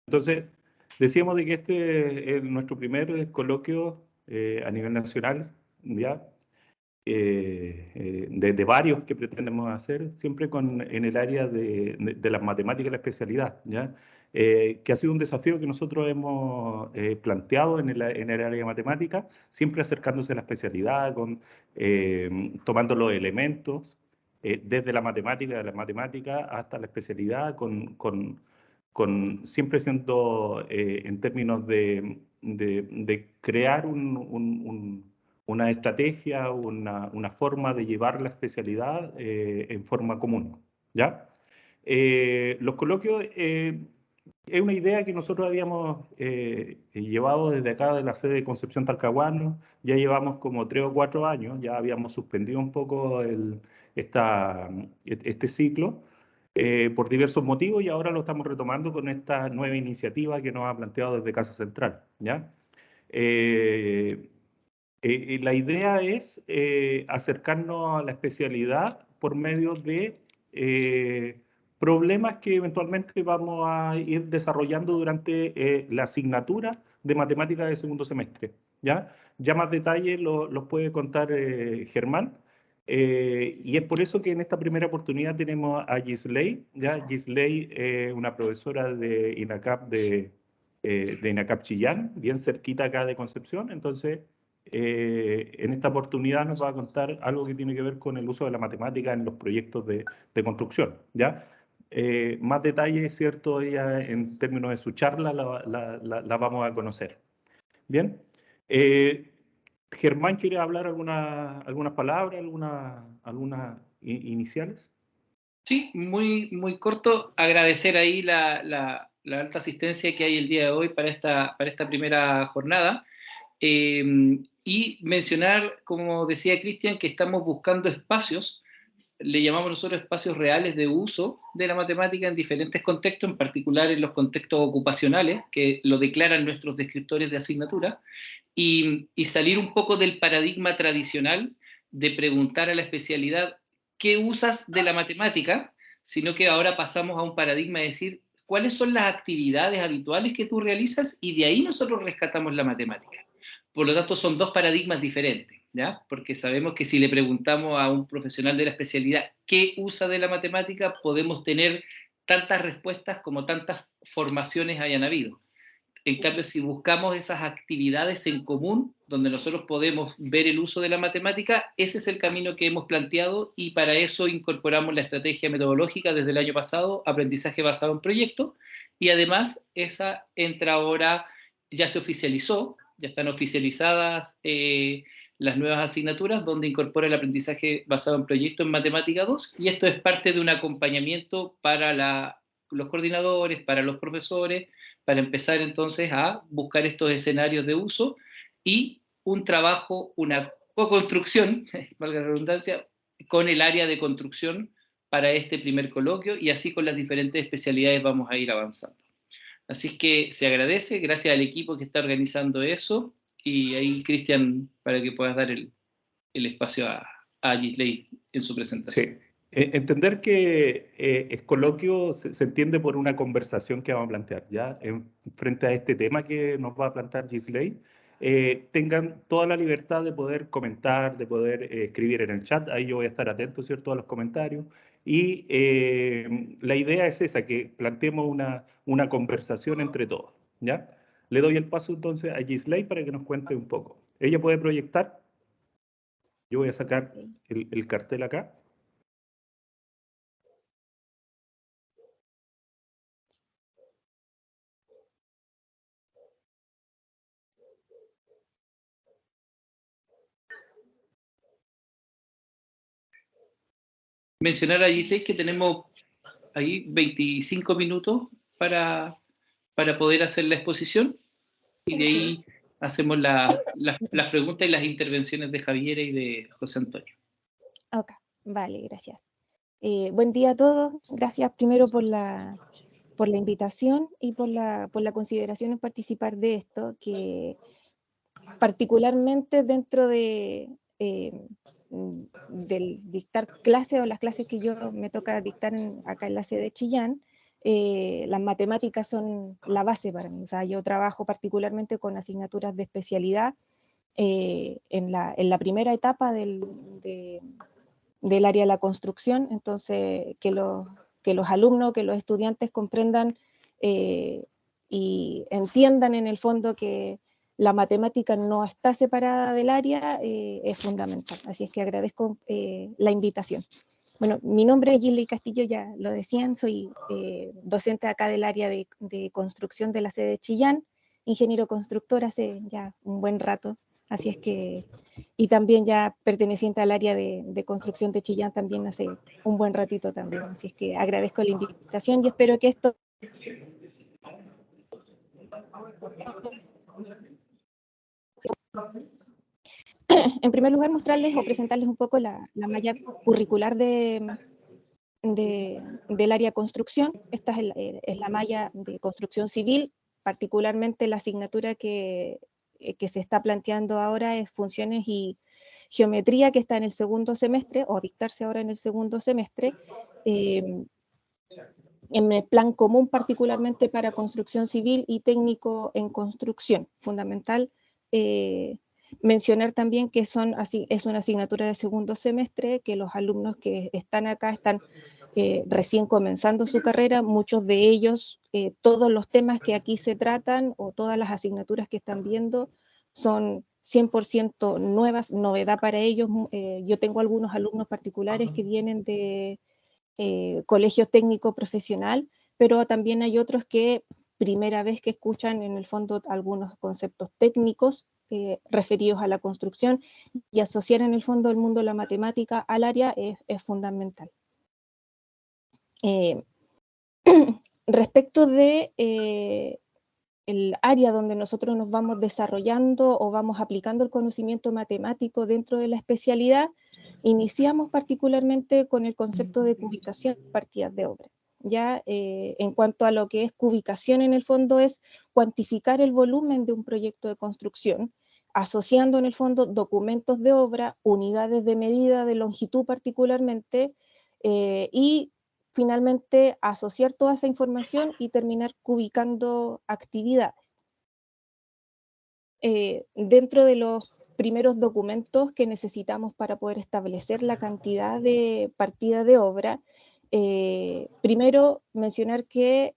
Entonces, decíamos de que este es nuestro primer coloquio a nivel nacional, ¿ya? De varios que pretendemos hacer, siempre en el área de las matemáticas y la especialidad, ¿ya? Que ha sido un desafío que nosotros hemos planteado en el área de matemáticas, siempre acercándose a la especialidad, tomando los elementos desde la matemática, de la matemática hasta la especialidad, siempre siendo en términos de crear una estrategia, una forma de llevar la especialidad en forma común, ¿ya? Los coloquios es una idea que nosotros habíamos llevado desde acá de la sede de Concepción Talcahuano, ya llevamos como 3 o 4 años, ya habíamos suspendido un poco este ciclo por diversos motivos y ahora lo estamos retomando con esta nueva iniciativa que nos ha planteado desde Casa Central, ¿ya? Eh, la idea es acercarnos a la especialidad por medio de problemas que eventualmente vamos a ir desarrollando durante la asignatura de matemáticas de segundo semestre. ¿Ya? Ya más detalles los puede contar Germán. Y es por eso que en esta primera oportunidad tenemos a Gisley. ¿Ya? Gisley es una profesora de INACAP Chillán, bien cerquita acá de Concepción. Entonces, en esta oportunidad nos va a contar algo que tiene que ver con el uso de la matemática en los proyectos de construcción, ¿ya? Más detalles, ¿cierto? Ella, en términos de su charla, la vamos a conocer. Bien. Eh, Germán, ¿quiere hablar algunas palabras, algunas iniciales? Sí, muy corto. Agradecer ahí la alta asistencia que hay el día de hoy para esta primera jornada. Eh, y mencionar, como decía Cristian, que estamos buscando espacios, le llamamos nosotros espacios reales de uso de la matemática en diferentes contextos, en particular en los contextos ocupacionales, que lo declaran nuestros descriptores de asignatura, y salir un poco del paradigma tradicional de preguntar a la especialidad qué usas de la matemática, sino que ahora pasamos a un paradigma de decir cuáles son las actividades habituales que tú realizas y de ahí nosotros rescatamos la matemática. Por lo tanto, son dos paradigmas diferentes, ¿ya? Porque sabemos que si le preguntamos a un profesional de la especialidad qué usa de la matemática, podemos tener tantas respuestas como tantas formaciones hayan habido. En cambio, si buscamos esas actividades en común, donde nosotros podemos ver el uso de la matemática, ese es el camino que hemos planteado y para eso incorporamos la estrategia metodológica desde el año pasado, aprendizaje basado en proyectos, y además esa entra ahora, ya se oficializó, ya están oficializadas las nuevas asignaturas, donde incorpora el aprendizaje basado en proyectos en Matemática 2, y esto es parte de un acompañamiento para los coordinadores, para los profesores, para empezar entonces a buscar estos escenarios de uso y un trabajo, una co-construcción, valga la redundancia, con el área de construcción para este primer coloquio y así con las diferentes especialidades vamos a ir avanzando. Así que se agradece, gracias al equipo que está organizando eso y ahí Cristian para que puedas dar el espacio a Gisley en su presentación. Sí. Entender que el coloquio se entiende por una conversación que vamos a plantear, ¿ya? Frente a este tema que nos va a plantear Gisley, tengan toda la libertad de poder comentar, de poder escribir en el chat, ahí yo voy a estar atento, ¿cierto?, a los comentarios, y la idea es esa, que planteemos una conversación entre todos, ¿ya? Le doy el paso entonces a Gisley para que nos cuente un poco. ¿Ella puede proyectar? Yo voy a sacar el cartel acá. Mencionar a Gisley que tenemos ahí 25 minutos para poder hacer la exposición y de ahí hacemos las preguntas y las intervenciones de Javiera y de José Antonio. Ok, vale, gracias. Buen día a todos. Gracias primero por la invitación y por la consideración en participar de esto, que particularmente dentro del dictar clases o las clases que yo me toca dictar acá en la sede de Chillán, las matemáticas son la base para mí. O sea, yo trabajo particularmente con asignaturas de especialidad en la primera etapa del área de la construcción, entonces que los alumnos, que los estudiantes comprendan y entiendan en el fondo que la matemática no está separada del área, es fundamental. Así es que agradezco la invitación. Bueno, mi nombre es Gilly Castillo, ya lo decían, soy docente acá del área de construcción de la sede de Chillán, ingeniero constructor hace ya un buen rato, así es que, y también ya perteneciente al área de construcción de Chillán también hace un buen ratito también, así es que agradezco la invitación y espero que esto en primer lugar mostrarles o presentarles un poco la malla curricular del área construcción. Esta es la malla de construcción civil, particularmente la asignatura que se está planteando ahora es funciones y geometría, que está en el segundo semestre, o dictarse ahora en el segundo semestre, en el plan común particularmente para construcción civil y técnico en construcción. Fundamental mencionar también que es una asignatura de segundo semestre, que los alumnos que están acá están recién comenzando su carrera, muchos de ellos, todos los temas que aquí se tratan o todas las asignaturas que están viendo son 100% nuevas, novedad para ellos. Yo tengo algunos alumnos particulares que vienen de colegio técnico profesional, pero también hay otros que primera vez que escuchan en el fondo algunos conceptos técnicos referidos a la construcción, y asociar en el fondo el mundo de la matemática al área es fundamental. Respecto de el área donde nosotros nos vamos desarrollando o vamos aplicando el conocimiento matemático dentro de la especialidad, iniciamos particularmente con el concepto de cubicación de partidas de obra. Ya en cuanto a lo que es cubicación, en el fondo es cuantificar el volumen de un proyecto de construcción, asociando en el fondo documentos de obra, unidades de medida, de longitud particularmente, y finalmente asociar toda esa información y terminar cubicando actividades. Dentro de los primeros documentos que necesitamos para poder establecer la cantidad de partida de obra, primero mencionar que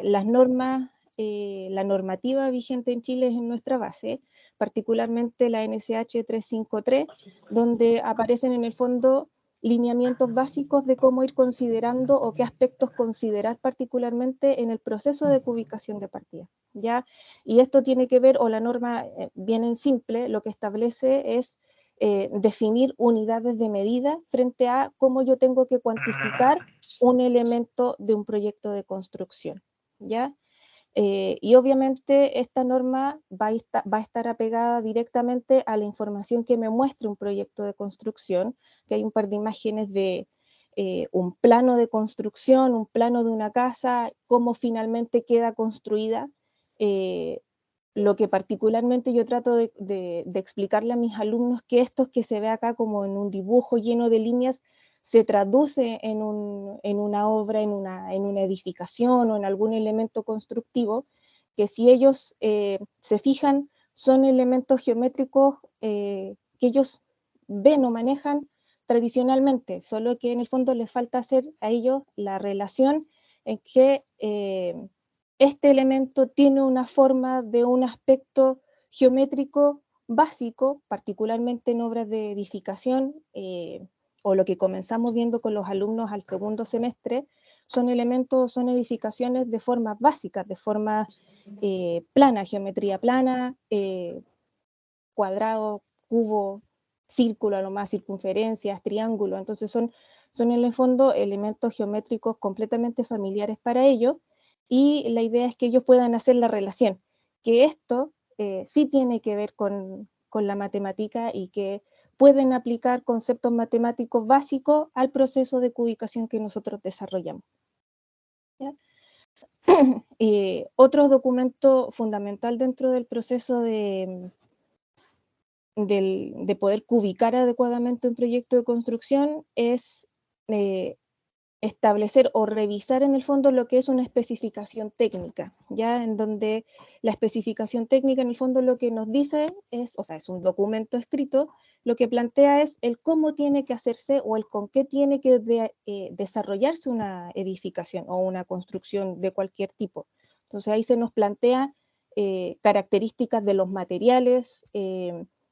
las normas, la normativa vigente en Chile es en nuestra base, particularmente la NSH 353, donde aparecen en el fondo lineamientos básicos de cómo ir considerando o qué aspectos considerar particularmente en el proceso de cubicación de partida, ¿ya? Y esto tiene que ver, o la norma bien en simple, lo que establece es definir unidades de medida frente a cómo yo tengo que cuantificar un elemento de un proyecto de construcción, ¿ya? Y obviamente esta norma va a estar apegada directamente a la información que me muestre un proyecto de construcción, que hay un par de imágenes de un plano de construcción, un plano de una casa, cómo finalmente queda construida. Lo que particularmente yo trato de explicarle a mis alumnos, que esto que se ve acá como en un dibujo lleno de líneas, se traduce en una obra, en una edificación o en algún elemento constructivo, que si ellos se fijan, son elementos geométricos que ellos ven o manejan tradicionalmente, solo que en el fondo les falta hacer a ellos la relación en que este elemento tiene una forma de un aspecto geométrico básico, particularmente en obras de edificación, o lo que comenzamos viendo con los alumnos al segundo semestre, son elementos, son edificaciones de formas básicas, de forma plana, geometría plana, cuadrado, cubo, círculo, a lo más circunferencias, triángulo. Entonces son en el fondo elementos geométricos completamente familiares para ellos, y la idea es que ellos puedan hacer la relación, que esto sí tiene que ver con la matemática y que pueden aplicar conceptos matemáticos básicos al proceso de cubicación que nosotros desarrollamos. ¿Ya? Otro documento fundamental dentro del proceso de poder cubicar adecuadamente un proyecto de construcción es establecer o revisar en el fondo lo que es una especificación técnica, ya en donde la especificación técnica en el fondo lo que nos dice es, o sea, es un documento escrito, lo que plantea es el cómo tiene que hacerse o el con qué tiene que desarrollarse una edificación o una construcción de cualquier tipo. Entonces ahí se nos plantea características de los materiales,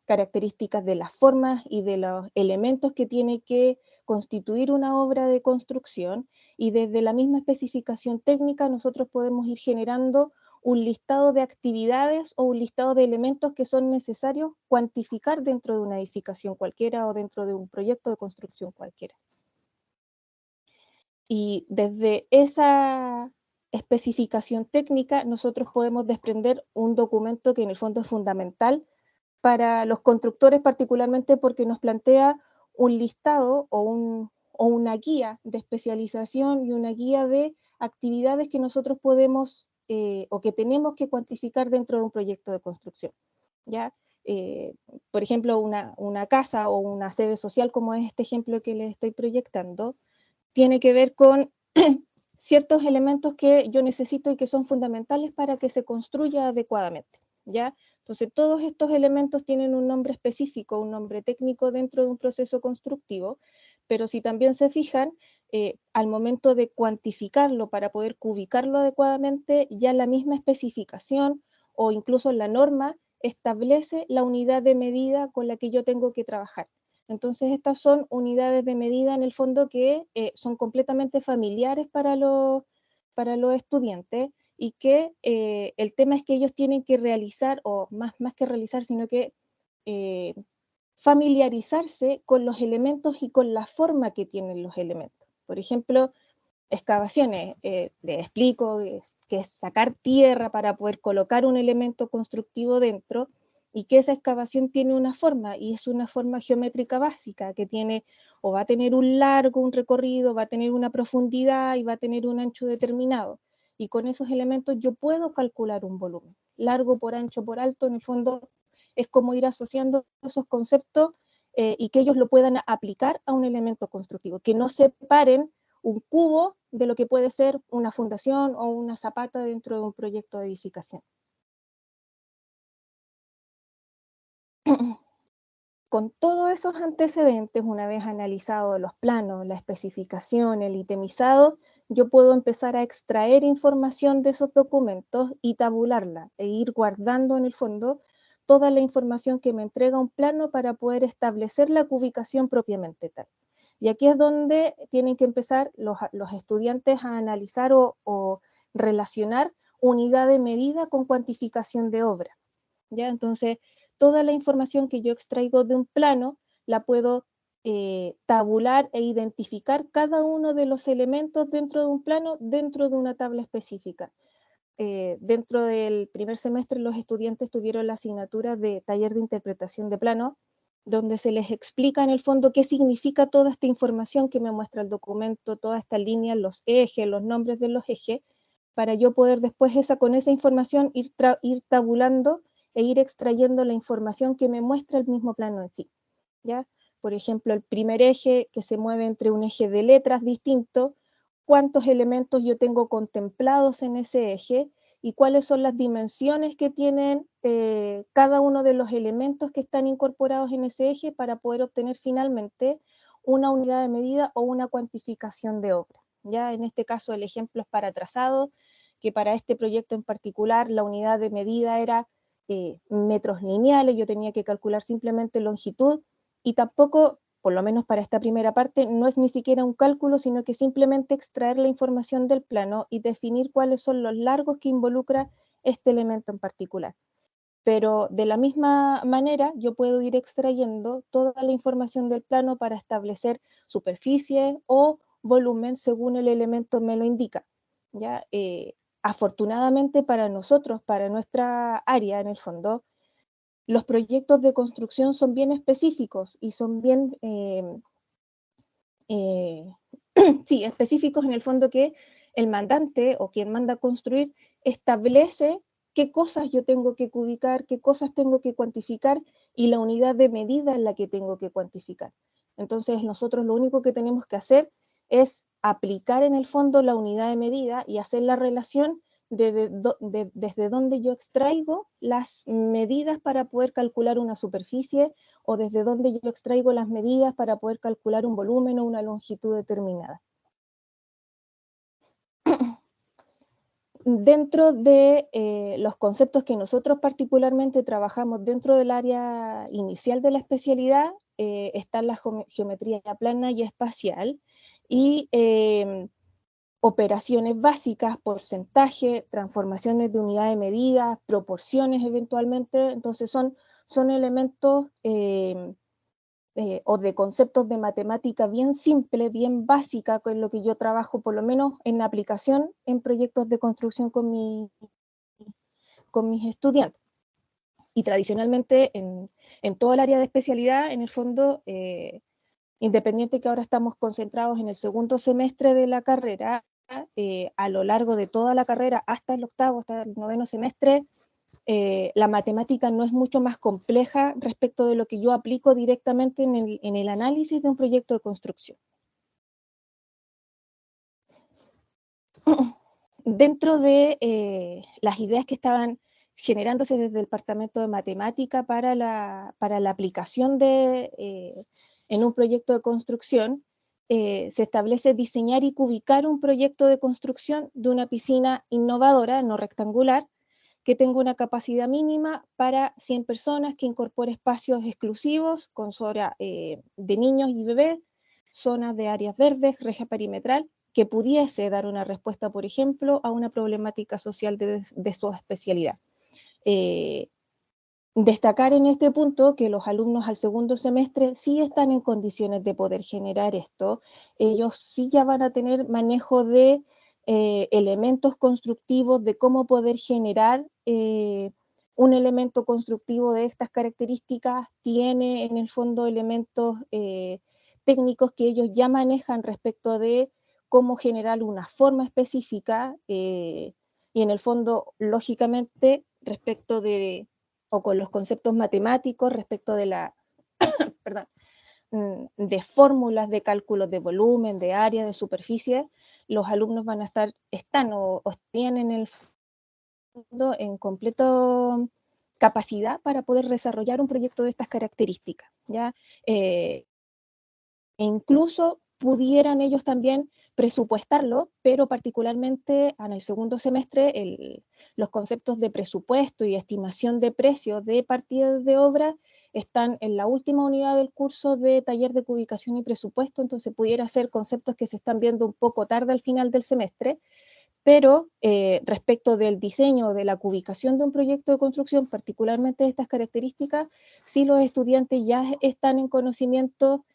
características de las formas y de los elementos que tiene que constituir una obra de construcción, y desde la misma especificación técnica nosotros podemos ir generando un listado de actividades o un listado de elementos que son necesarios cuantificar dentro de una edificación cualquiera o dentro de un proyecto de construcción cualquiera. Y desde esa especificación técnica nosotros podemos desprender un documento que en el fondo es fundamental para los constructores, particularmente porque nos plantea un listado o una guía de especialización y una guía de actividades que nosotros podemos o que tenemos que cuantificar dentro de un proyecto de construcción, ¿ya? Por ejemplo, una casa o una sede social, como es este ejemplo que les estoy proyectando, tiene que ver con ciertos elementos que yo necesito y que son fundamentales para que se construya adecuadamente, ¿ya? Entonces, todos estos elementos tienen un nombre específico, un nombre técnico dentro de un proceso constructivo, pero si también se fijan, al momento de cuantificarlo para poder ubicarlo adecuadamente, ya la misma especificación o incluso la norma establece la unidad de medida con la que yo tengo que trabajar. Entonces, estas son unidades de medida en el fondo que son completamente familiares para los estudiantes, y que el tema es que ellos tienen que realizar, o más que realizar, sino que familiarizarse con los elementos y con la forma que tienen los elementos. Por ejemplo, excavaciones, les explico que es sacar tierra para poder colocar un elemento constructivo dentro, y que esa excavación tiene una forma, y es una forma geométrica básica, que tiene, o va a tener un largo, un recorrido, va a tener una profundidad y va a tener un ancho determinado. Y con esos elementos yo puedo calcular un volumen. Largo por ancho por alto, en el fondo es como ir asociando esos conceptos y que ellos lo puedan aplicar a un elemento constructivo, que no separen un cubo de lo que puede ser una fundación o una zapata dentro de un proyecto de edificación. Con todos esos antecedentes, una vez analizado los planos, la especificación, el itemizado, yo puedo empezar a extraer información de esos documentos y tabularla, e ir guardando en el fondo toda la información que me entrega un plano para poder establecer la ubicación propiamente tal. Y aquí es donde tienen que empezar los estudiantes a analizar o relacionar unidad de medida con cuantificación de obra, ¿ya? Entonces, toda la información que yo extraigo de un plano la puedo tabular e identificar cada uno de los elementos dentro de un plano, dentro de una tabla específica. Dentro del primer semestre los estudiantes tuvieron la asignatura de taller de interpretación de plano, donde se les explica en el fondo qué significa toda esta información que me muestra el documento, toda esta línea, los ejes, los nombres de los ejes, para yo poder después con esa información ir tabulando e ir extrayendo la información que me muestra el mismo plano en sí, ¿ya? Por ejemplo, el primer eje que se mueve entre un eje de letras distinto, cuántos elementos yo tengo contemplados en ese eje y cuáles son las dimensiones que tienen cada uno de los elementos que están incorporados en ese eje para poder obtener finalmente una unidad de medida o una cuantificación de obra. Ya en este caso el ejemplo es para trazado, que para este proyecto en particular la unidad de medida era metros lineales, yo tenía que calcular simplemente longitud, y tampoco, por lo menos para esta primera parte, no es ni siquiera un cálculo, sino que simplemente extraer la información del plano y definir cuáles son los largos que involucra este elemento en particular. Pero de la misma manera yo puedo ir extrayendo toda la información del plano para establecer superficie o volumen según el elemento me lo indica, ¿ya? Afortunadamente para nosotros, para nuestra área en el fondo, los proyectos de construcción son bien específicos y son bien sí, específicos en el fondo, que el mandante o quien manda construir establece qué cosas yo tengo que ubicar, qué cosas tengo que cuantificar y la unidad de medida en la que tengo que cuantificar. Entonces nosotros lo único que tenemos que hacer es aplicar en el fondo la unidad de medida y hacer la relación desde donde yo extraigo las medidas para poder calcular una superficie o desde donde yo extraigo las medidas para poder calcular un volumen o una longitud determinada. Dentro de los conceptos que nosotros particularmente trabajamos dentro del área inicial de la especialidad, están la geometría plana y espacial, y operaciones básicas, porcentaje, transformaciones de unidad de medida, proporciones eventualmente. Entonces son elementos o de conceptos de matemática bien simple, bien básica, con lo que yo trabajo por lo menos en la aplicación en proyectos de construcción con mis estudiantes. Y tradicionalmente en todo el área de especialidad, en el fondo, independiente que ahora estamos concentrados en el segundo semestre de la carrera, a lo largo de toda la carrera, hasta el octavo, hasta el noveno semestre, la matemática no es mucho más compleja respecto de lo que yo aplico directamente en el análisis de un proyecto de construcción. Dentro de las ideas que estaban generándose desde el Departamento de Matemática para la aplicación en un proyecto de construcción, se establece diseñar y cubicar un proyecto de construcción de una piscina innovadora, no rectangular, que tenga una capacidad mínima para 100 personas, que incorpore espacios exclusivos con zona de niños y bebés, zonas de áreas verdes, reja perimetral, que pudiese dar una respuesta, por ejemplo, a una problemática social de su especialidad. Destacar en este punto que los alumnos al segundo semestre sí están en condiciones de poder generar esto. Ellos sí ya van a tener manejo de elementos constructivos, de cómo poder generar un elemento constructivo de estas características. Tiene en el fondo elementos técnicos que ellos ya manejan respecto de cómo generar una forma específica y en el fondo, lógicamente, respecto de o con los conceptos matemáticos respecto de perdón, de fórmulas de cálculos de volumen, de área, de superficie, los alumnos están o tienen en el fondo en completo capacidad para poder desarrollar un proyecto de estas características, ¿ya? E incluso pudieran ellos también presupuestarlo, pero particularmente en el segundo semestre los conceptos de presupuesto y estimación de precios de partidas de obra están en la última unidad del curso de taller de cubicación y presupuesto, entonces pudiera ser conceptos que se están viendo un poco tarde al final del semestre, pero respecto del diseño, de la cubicación de un proyecto de construcción, particularmente de estas características, sí los estudiantes ya están en conocimiento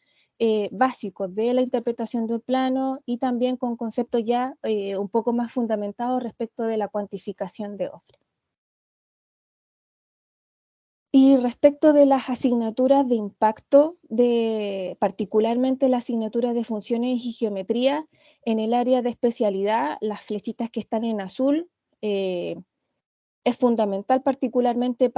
básicos de la interpretación del plano y también con conceptos ya un poco más fundamentados respecto de la cuantificación de obra. Y respecto de las asignaturas de impacto, particularmente la asignatura de funciones y geometría, en el área de especialidad, las flechitas que están en azul, es fundamental particularmente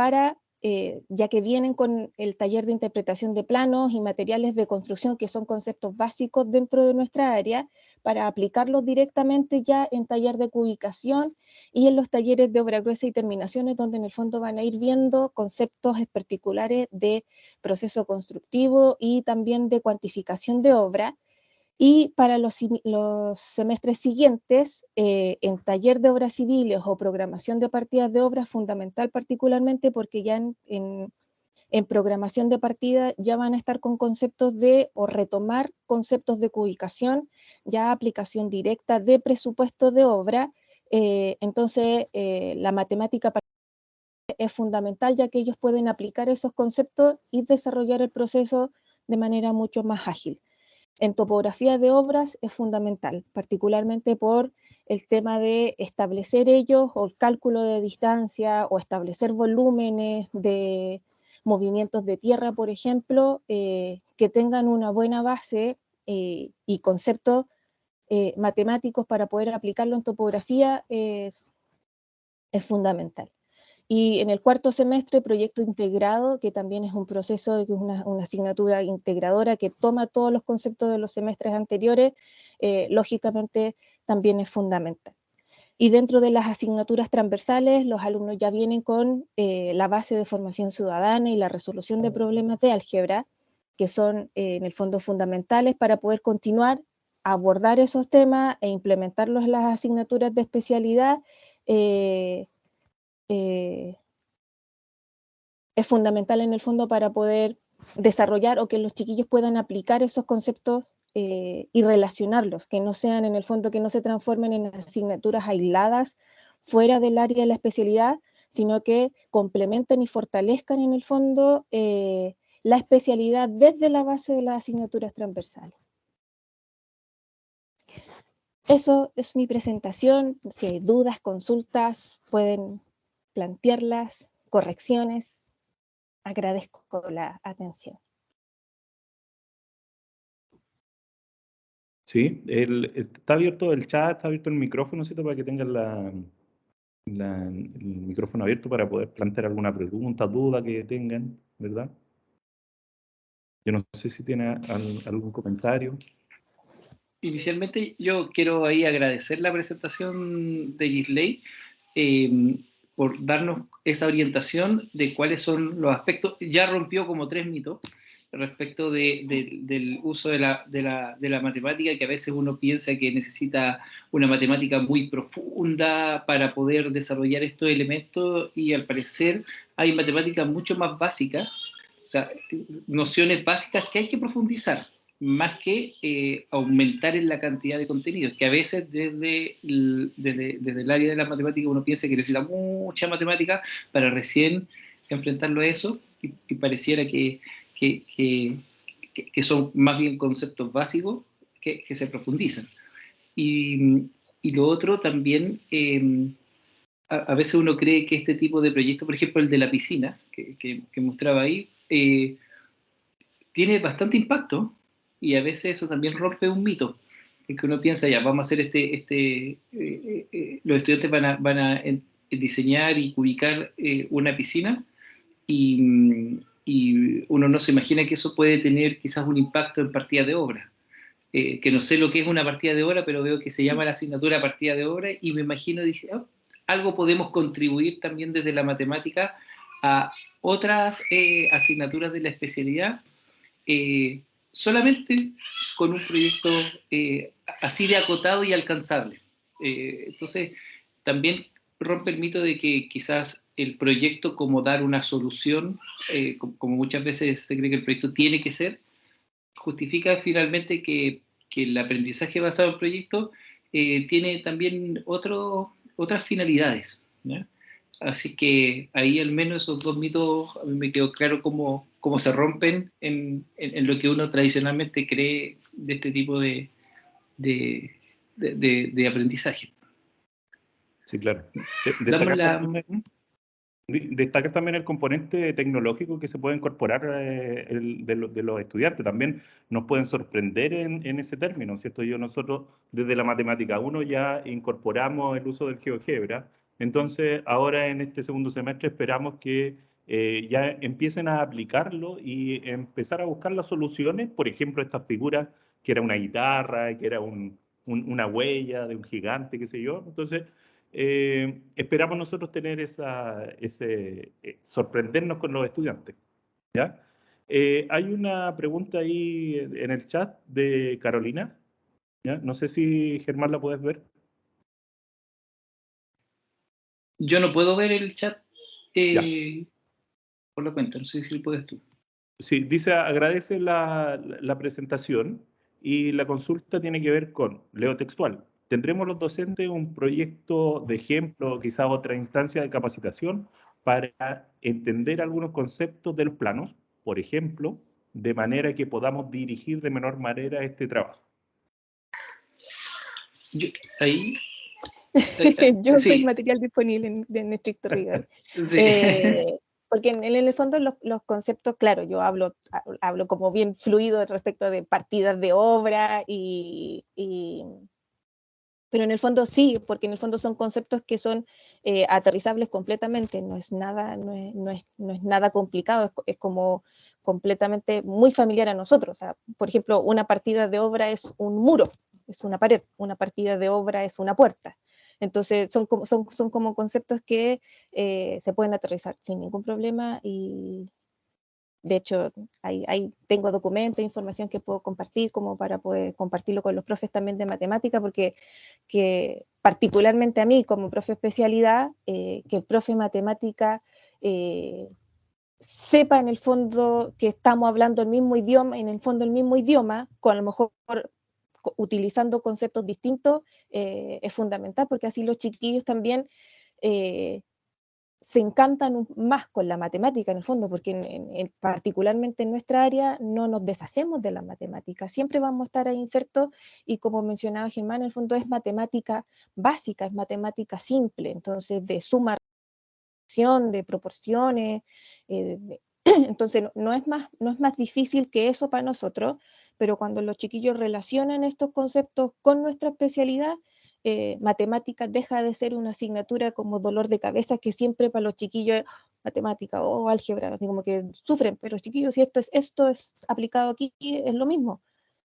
ya que vienen con el taller de interpretación de planos y materiales de construcción, que son conceptos básicos dentro de nuestra área, para aplicarlos directamente ya en taller de cubicación y en los talleres de obra gruesa y terminaciones, donde en el fondo van a ir viendo conceptos particulares de proceso constructivo y también de cuantificación de obra. Y para los semestres siguientes, en taller de obras civiles o programación de partidas de obras, fundamental particularmente porque ya en programación de partida ya van a estar con conceptos o retomar conceptos de cubicación, ya aplicación directa de presupuesto de obra. Entonces, la matemática es fundamental, ya que ellos pueden aplicar esos conceptos y desarrollar el proceso de manera mucho más ágil. En topografía de obras es fundamental, particularmente por el tema de establecer ellos o el cálculo de distancia o establecer volúmenes de movimientos de tierra, por ejemplo, que tengan una buena base y conceptos matemáticos para poder aplicarlo en topografía es fundamental. Y en el cuarto semestre, proyecto integrado, que también es un proceso, que es una asignatura integradora que toma todos los conceptos de los semestres anteriores, lógicamente también es fundamental. Y dentro de las asignaturas transversales, los alumnos ya vienen con la base de formación ciudadana y la resolución de problemas de álgebra, que son en el fondo fundamentales para poder continuar a abordar esos temas e implementarlos en las asignaturas de especialidad. Es fundamental en el fondo para poder desarrollar o que los chiquillos puedan aplicar esos conceptos y relacionarlos, que no sean en el fondo, que no se transformen en asignaturas aisladas fuera del área de la especialidad, sino que complementen y fortalezcan en el fondo la especialidad desde la base de las asignaturas transversales. Eso es mi presentación. Si hay dudas, consultas, pueden plantearlas, correcciones. Agradezco la atención. Sí, está abierto el chat, está abierto el micrófono, ¿cierto? Para que tengan el micrófono abierto para poder plantear alguna pregunta, duda que tengan, ¿verdad? Yo no sé si tiene algún comentario. Inicialmente yo quiero ahí agradecer la presentación de Gisley por darnos esa orientación de cuáles son los aspectos. Ya rompió como 3 mitos respecto del uso de la matemática, que a veces uno piensa que necesita una matemática muy profunda para poder desarrollar estos elementos, y al parecer hay matemáticas mucho más básicas, o sea, nociones básicas que hay que profundizar, más que aumentar en la cantidad de contenidos, que a veces desde el área de la matemática uno piensa que necesita mucha matemática para recién enfrentarlo a eso, y pareciera que son más bien conceptos básicos que se profundizan. Y lo otro también, a veces uno cree que este tipo de proyectos, por ejemplo el de la piscina, que mostraba ahí, tiene bastante impacto, y a veces eso también rompe un mito, porque uno piensa, ya, vamos a hacer los estudiantes van a diseñar y ubicar una piscina, y uno no se imagina que eso puede tener quizás un impacto en partida de obra. Que no sé lo que es una partida de obra, pero veo que se llama la asignatura partida de obra, y me imagino, dije, oh, algo podemos contribuir también desde la matemática a otras asignaturas de la especialidad, solamente con un proyecto así de acotado y alcanzable. Entonces, también rompe el mito de que quizás el proyecto, como dar una solución, como muchas veces se cree que el proyecto tiene que ser, justifica finalmente que el aprendizaje basado en proyectos tiene también otras finalidades, ¿ya? Así que ahí al menos esos 2 mitos a mí me quedó claro cómo se rompen en lo que uno tradicionalmente cree de este tipo de aprendizaje. Sí, claro. Damos Destacar también el componente tecnológico que se puede incorporar de los estudiantes. También nos pueden sorprender en ese término, ¿cierto? Nosotros desde la matemática 1 ya incorporamos el uso del GeoGebra. Entonces, ahora en este segundo semestre esperamos que ya empiecen a aplicarlo y empezar a buscar las soluciones. Por ejemplo, estas figuras que era una guitarra, que era una huella de un gigante, qué sé yo. Entonces, esperamos nosotros tener sorprendernos con los estudiantes, ¿ya? Hay una pregunta ahí en el chat de Carolina, ¿ya? No sé si Germán la puedes ver. Yo no puedo ver el chat Ya. por la cuenta, no sé si lo puedes tú. Sí, dice, agradece la presentación, y la consulta tiene que ver con, leo textual, ¿tendremos los docentes un proyecto de ejemplo, quizá otra instancia de capacitación para entender algunos conceptos de los planos, por ejemplo, de manera que podamos dirigir de menor manera este trabajo? Yo sí. soy material disponible en estricto rigor. Sí. Porque en el fondo los conceptos, claro, yo hablo como bien fluido respecto de partidas de obra y Pero en el fondo sí, porque en el fondo son conceptos que son aterrizables completamente, no es nada complicado, es como completamente muy familiar a nosotros. O sea, por ejemplo, una partida de obra es un muro, es una pared, una partida de obra es una puerta. Entonces son como conceptos que se pueden aterrizar sin ningún problema y de hecho ahí tengo documentos, información que puedo compartir como para poder compartirlo con los profes también de matemática, porque que particularmente a mí como profe especialidad, que el profe matemática sepa en el fondo que estamos hablando el mismo idioma, en el fondo el mismo idioma, con a lo mejor utilizando conceptos distintos, es fundamental, porque así los chiquillos también se encantan más con la matemática en el fondo, porque particularmente en nuestra área no nos deshacemos de la matemática, siempre vamos a estar ahí insertos y como mencionaba Germán, en el fondo es matemática básica, es matemática simple, entonces de suma, de proporciones, entonces no es más difícil que eso para nosotros, pero cuando los chiquillos relacionan estos conceptos con nuestra especialidad, matemáticas deja de ser una asignatura como dolor de cabeza que siempre para los chiquillos matemática o álgebra, así como que sufren, pero chiquillos, si esto es aplicado aquí, es lo mismo.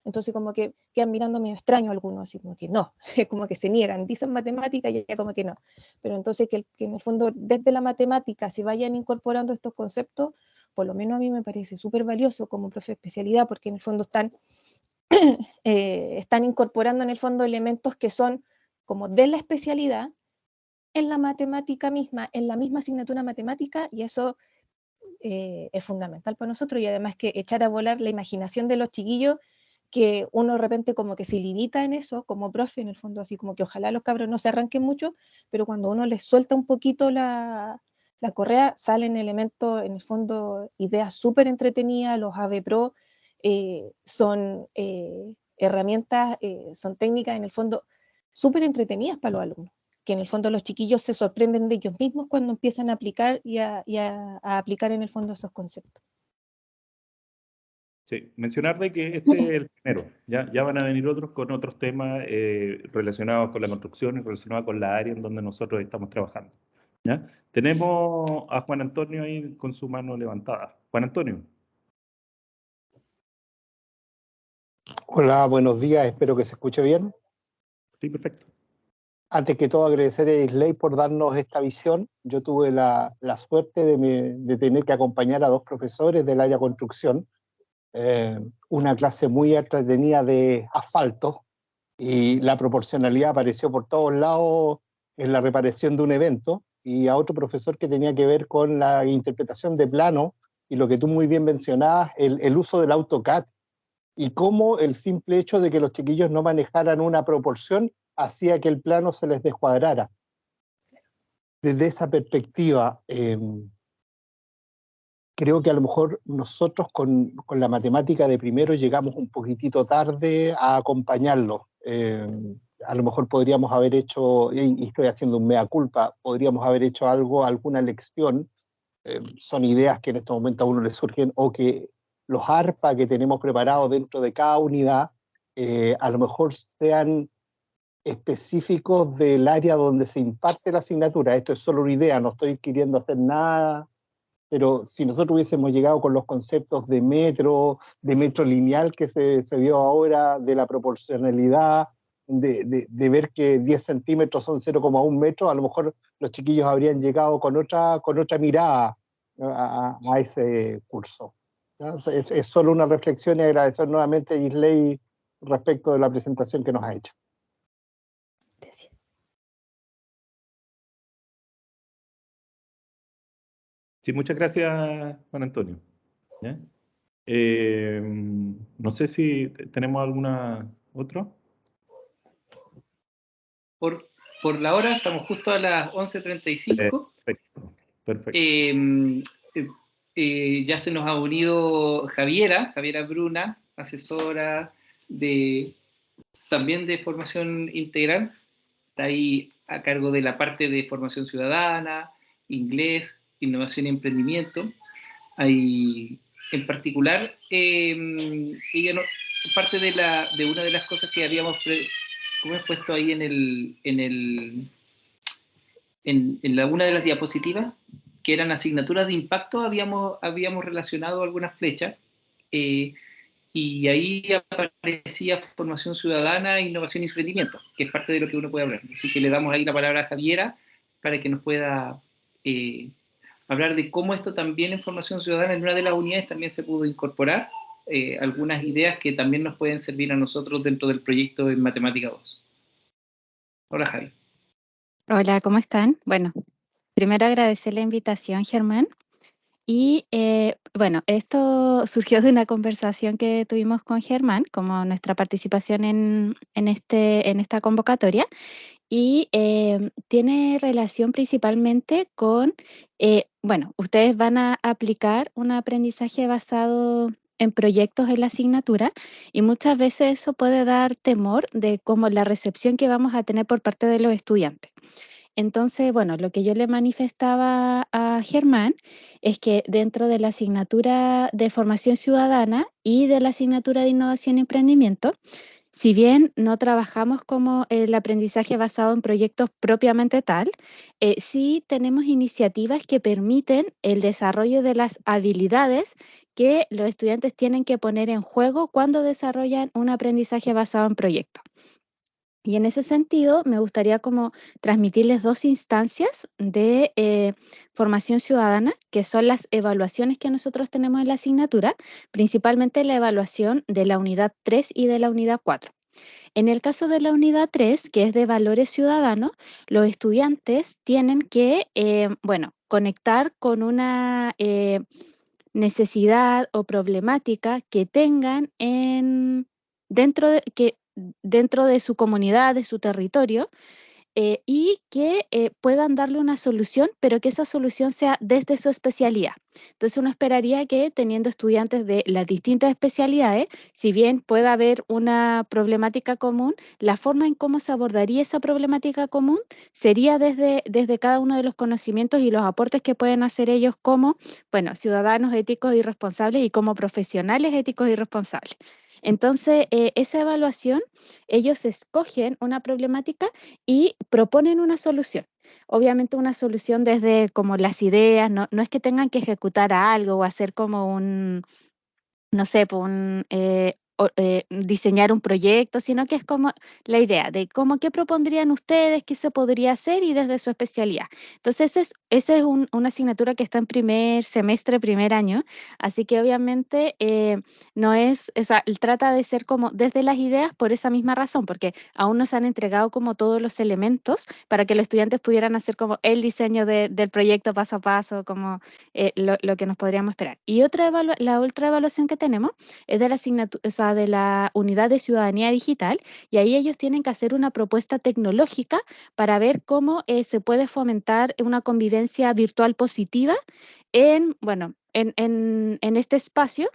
Entonces como que quedan mirando medio extraño algunos, así como que no, como que se niegan, dicen matemática y ya como que no. Pero entonces que en el fondo desde la matemática se vayan incorporando estos conceptos, por lo menos a mí me parece súper valioso como profe de especialidad, porque en el fondo están incorporando en el fondo elementos que son como de la especialidad en la matemática misma, en la misma asignatura matemática, y eso es fundamental para nosotros, y además que echar a volar la imaginación de los chiquillos, que uno de repente como que se limita en eso, como profe, en el fondo, así como que ojalá los cabros no se arranquen mucho, pero cuando uno les suelta un poquito la correa, salen elementos, en el fondo, ideas súper entretenidas, los AV Pro son herramientas, son técnicas, en el fondo, súper entretenidas para los alumnos, que en el fondo los chiquillos se sorprenden de ellos mismos cuando empiezan a aplicar y a aplicar en el fondo esos conceptos. Sí, mencionar de que este es el primero, ya van a venir otros con otros temas relacionados con la construcción y relacionados con la área en donde nosotros estamos trabajando. ¿Ya? Tenemos a Juan Antonio ahí con su mano levantada. Juan Antonio. Hola, buenos días, espero que se escuche bien. Sí, perfecto. Antes que todo agradecer a Islay por darnos esta visión. Yo tuve la suerte de tener que acompañar a dos profesores del área construcción, una clase muy entretenida de asfalto, y la proporcionalidad apareció por todos lados en la reparación de un evento, y a otro profesor que tenía que ver con la interpretación de plano y lo que tú muy bien mencionabas, el uso del AutoCAD, y cómo el simple hecho de que los chiquillos no manejaran una proporción hacía que el plano se les descuadrara. Desde esa perspectiva, creo que a lo mejor nosotros con la matemática de primero llegamos un poquitito tarde a acompañarlo. A lo mejor podríamos haber hecho, y estoy haciendo un mea culpa, podríamos haber hecho algo, alguna lección. Son ideas que en este momento a uno le surgen, o que los ARPA que tenemos preparados dentro de cada unidad a lo mejor sean específicos del área donde se imparte la asignatura. Esto es solo una idea, no estoy queriendo hacer nada, pero si nosotros hubiésemos llegado con los conceptos de metro lineal que se vio ahora, de la proporcionalidad, de ver que 10 centímetros son 0,1 metros, a lo mejor los chiquillos habrían llegado con otra mirada a ese curso. Es solo una reflexión, y agradecer nuevamente a Islay respecto de la presentación que nos ha hecho. Gracias. Sí, muchas gracias, Juan Antonio. ¿Ya? No sé si tenemos alguna otra. Por la hora estamos justo a las 11:35. Perfecto. Ya se nos ha unido Javiera Bruna, asesora también de formación integral. Está ahí a cargo de la parte de formación ciudadana, inglés, innovación y emprendimiento. Ahí, en particular, ella parte de una de las cosas que habíamos ¿cómo he puesto ahí en una de las diapositivas? Que eran asignaturas de impacto, habíamos relacionado algunas flechas, y ahí aparecía formación ciudadana, innovación y rendimiento, que es parte de lo que uno puede hablar. Así que le damos ahí la palabra a Javiera para que nos pueda hablar de cómo esto también en formación ciudadana, en una de las unidades también se pudo incorporar algunas ideas que también nos pueden servir a nosotros dentro del proyecto en Matemática 2. Hola, Javi. Hola, ¿cómo están? Bueno, primero agradecer la invitación, Germán. Y bueno, esto surgió de una conversación que tuvimos con Germán, como nuestra participación en esta convocatoria, y tiene relación principalmente con, bueno, ustedes van a aplicar un aprendizaje basado en proyectos en la asignatura, y muchas veces eso puede dar temor de cómo la recepción que vamos a tener por parte de los estudiantes. Entonces, bueno, lo que yo le manifestaba a Germán es que dentro de la asignatura de formación ciudadana y de la asignatura de innovación y emprendimiento, si bien no trabajamos como el aprendizaje basado en proyectos propiamente tal, sí tenemos iniciativas que permiten el desarrollo de las habilidades que los estudiantes tienen que poner en juego cuando desarrollan un aprendizaje basado en proyectos. Y en ese sentido, me gustaría como transmitirles dos instancias de formación ciudadana, que son las evaluaciones que nosotros tenemos en la asignatura, principalmente la evaluación de la unidad 3 y de la unidad 4. En el caso de la unidad 3, que es de valores ciudadanos, los estudiantes tienen que, bueno, conectar con una necesidad o problemática que tengan dentro de su comunidad, de su territorio, y que puedan darle una solución, pero que esa solución sea desde su especialidad. Entonces uno esperaría que teniendo estudiantes de las distintas especialidades, si bien pueda haber una problemática común, la forma en cómo se abordaría esa problemática común sería desde cada uno de los conocimientos y los aportes que pueden hacer ellos como, bueno, ciudadanos éticos y responsables y como profesionales éticos y responsables. Entonces, esa evaluación, ellos escogen una problemática y proponen una solución. Obviamente una solución desde como las ideas, no es que tengan que ejecutar algo o hacer como no sé, diseñar un proyecto, sino que es como la idea de cómo qué propondrían ustedes, qué se podría hacer y desde su especialidad. Entonces, esa es una asignatura que está en primer semestre, primer año, así que obviamente no es, o sea, trata de ser como desde las ideas por esa misma razón, porque aún no se han entregado como todos los elementos para que los estudiantes pudieran hacer como el diseño del proyecto paso a paso, como lo que nos podríamos esperar. Y la otra evaluación que tenemos es de la asignatura, o sea, de la unidad de ciudadanía digital, y ahí ellos tienen que hacer una propuesta tecnológica para ver cómo se puede fomentar una convivencia virtual positiva bueno, en este espacio.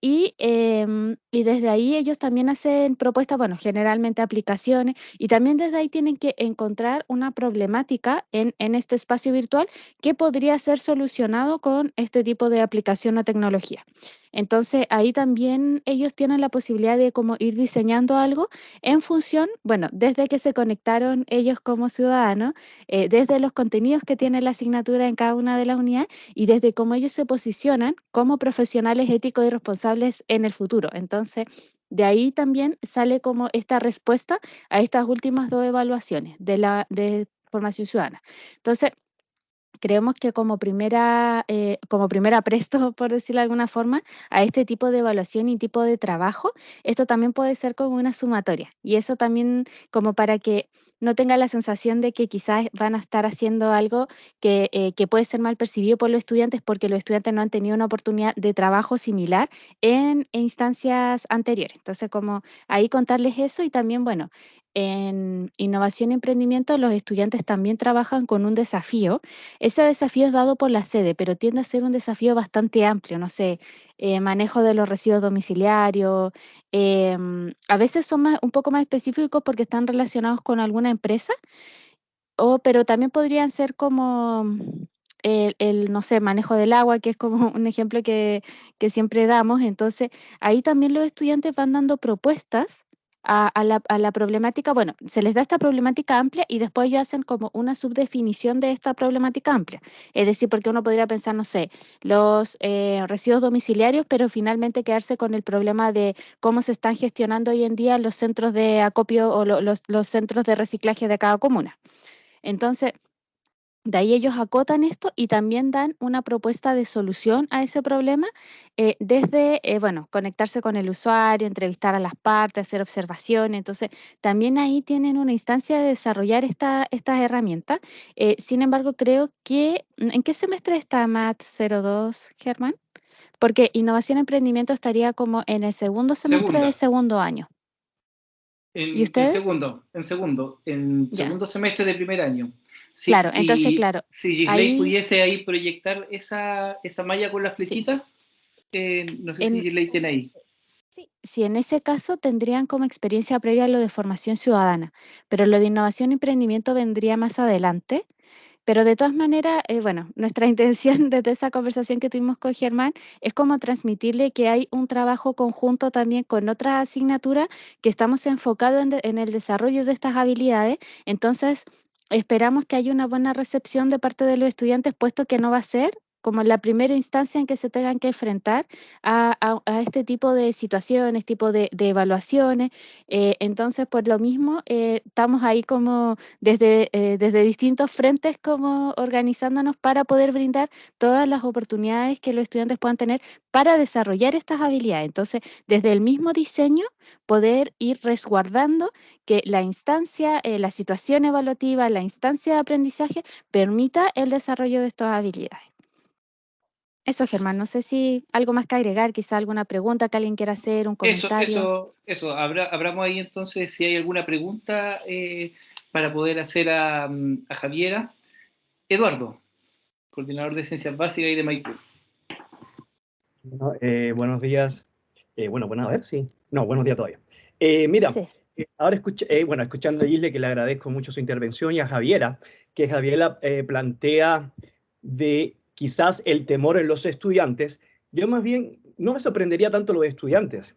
Y desde ahí ellos también hacen propuestas, bueno, generalmente aplicaciones, y también desde ahí tienen que encontrar una problemática en este espacio virtual que podría ser solucionado con este tipo de aplicación o tecnología. Entonces ahí también ellos tienen la posibilidad de como ir diseñando algo en función, bueno, desde que se conectaron ellos como ciudadanos, desde los contenidos que tiene la asignatura en cada una de las unidades y desde cómo ellos se posicionan como profesionales éticos y responsables en el futuro. Entonces, de ahí también sale como esta respuesta a estas últimas dos evaluaciones de formación ciudadana. Entonces, creemos que como primera presto, por decirlo de alguna forma, a este tipo de evaluación y tipo de trabajo, esto también puede ser como una sumatoria. Y eso también como para que no tenga la sensación de que quizás van a estar haciendo algo que puede ser mal percibido por los estudiantes porque los estudiantes no han tenido una oportunidad de trabajo similar en instancias anteriores. Entonces, como ahí contarles eso y también, bueno, en innovación y emprendimiento los estudiantes también trabajan con un desafío. Ese desafío es dado por la sede, pero tiende a ser un desafío bastante amplio, no sé, manejo de los residuos domiciliarios, a veces son un poco más específicos porque están relacionados con alguna empresa, pero también podrían ser como no sé, manejo del agua, que es como un ejemplo que siempre damos. Entonces, ahí también los estudiantes van dando propuestas a la problemática, bueno, se les da esta problemática amplia y después ellos hacen como una subdefinición de esta problemática amplia. Es decir, porque uno podría pensar, no sé, los residuos domiciliarios, pero finalmente quedarse con el problema de cómo se están gestionando hoy en día los centros de acopio o los centros de reciclaje de cada comuna. Entonces, de ahí ellos acotan esto y también dan una propuesta de solución a ese problema desde, bueno, conectarse con el usuario, entrevistar a las partes, hacer observaciones. Entonces, también ahí tienen una instancia de desarrollar estas herramientas. Sin embargo, creo que, ¿en qué semestre está MAT 02, Germán? Porque innovación y emprendimiento estaría como en el segundo semestre del segundo año. ¿Y ustedes? En segundo semestre de primer año. Claro, entonces, claro. Si Gisley pudiese ahí proyectar esa malla con las flechitas, no sé si Gisley tiene ahí. Sí, en ese caso tendrían como experiencia previa lo de formación ciudadana, pero lo de innovación y emprendimiento vendría más adelante. Pero de todas maneras, bueno, nuestra intención desde esa conversación que tuvimos con Germán es como transmitirle que hay un trabajo conjunto también con otra asignatura que estamos enfocados en el desarrollo de estas habilidades. Entonces, esperamos que haya una buena recepción de parte de los estudiantes, puesto que no va a ser como la primera instancia en que se tengan que enfrentar a este tipo de situaciones, tipo de evaluaciones. Entonces, por lo mismo, estamos ahí como desde distintos frentes como organizándonos para poder brindar todas las oportunidades que los estudiantes puedan tener para desarrollar estas habilidades. Entonces, desde el mismo diseño, poder ir resguardando que la instancia, la situación evaluativa, la instancia de aprendizaje permita el desarrollo de estas habilidades. Eso, Germán, no sé si algo más que agregar, quizá alguna pregunta que alguien quiera hacer, un comentario. Eso. Abramos ahí entonces si hay alguna pregunta para poder hacer a Javiera. Eduardo, coordinador de Ciencias Básicas y de Maipú. Buenos días. Buenos días todavía. Mira, sí. Ahora escuchando a Gisle, que le agradezco mucho su intervención, y a Javiera, que Javiera plantea de quizás el temor en los estudiantes. Yo más bien no me sorprendería tanto los estudiantes,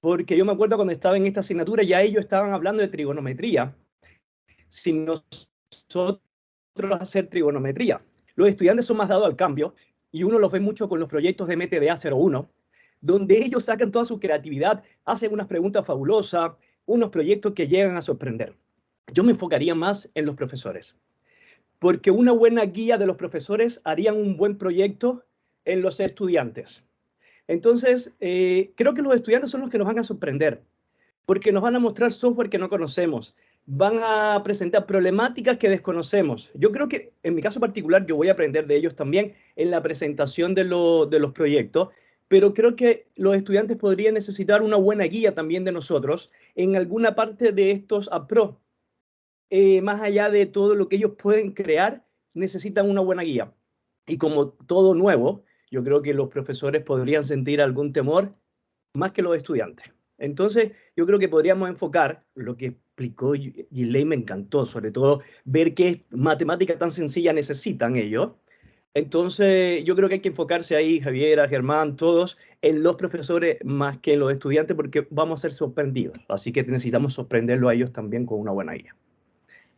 porque yo me acuerdo cuando estaba en esta asignatura, ya ellos estaban hablando de trigonometría, sin nosotros hacer trigonometría. Los estudiantes son más dados al cambio, y uno los ve mucho con los proyectos de MTDA 01, donde ellos sacan toda su creatividad, hacen unas preguntas fabulosas, unos proyectos que llegan a sorprender. Yo me enfocaría más en los profesores, porque una buena guía de los profesores harían un buen proyecto en los estudiantes. Entonces, creo que los estudiantes son los que nos van a sorprender, porque nos van a mostrar software que no conocemos, van a presentar problemáticas que desconocemos. Yo creo que, en mi caso particular, yo voy a aprender de ellos también en la presentación de los proyectos, pero creo que los estudiantes podrían necesitar una buena guía también de nosotros en alguna parte de estos approach. Más allá de todo lo que ellos pueden crear, necesitan una buena guía. Y como todo nuevo, yo creo que los profesores podrían sentir algún temor más que los estudiantes. Entonces, yo creo que podríamos enfocar lo que explicó Gisley, me encantó, sobre todo ver qué matemática tan sencilla necesitan ellos. Entonces, yo creo que hay que enfocarse ahí, Javiera, Germán, todos, en los profesores más que en los estudiantes, porque vamos a ser sorprendidos. Así que necesitamos sorprenderlo a ellos también con una buena guía.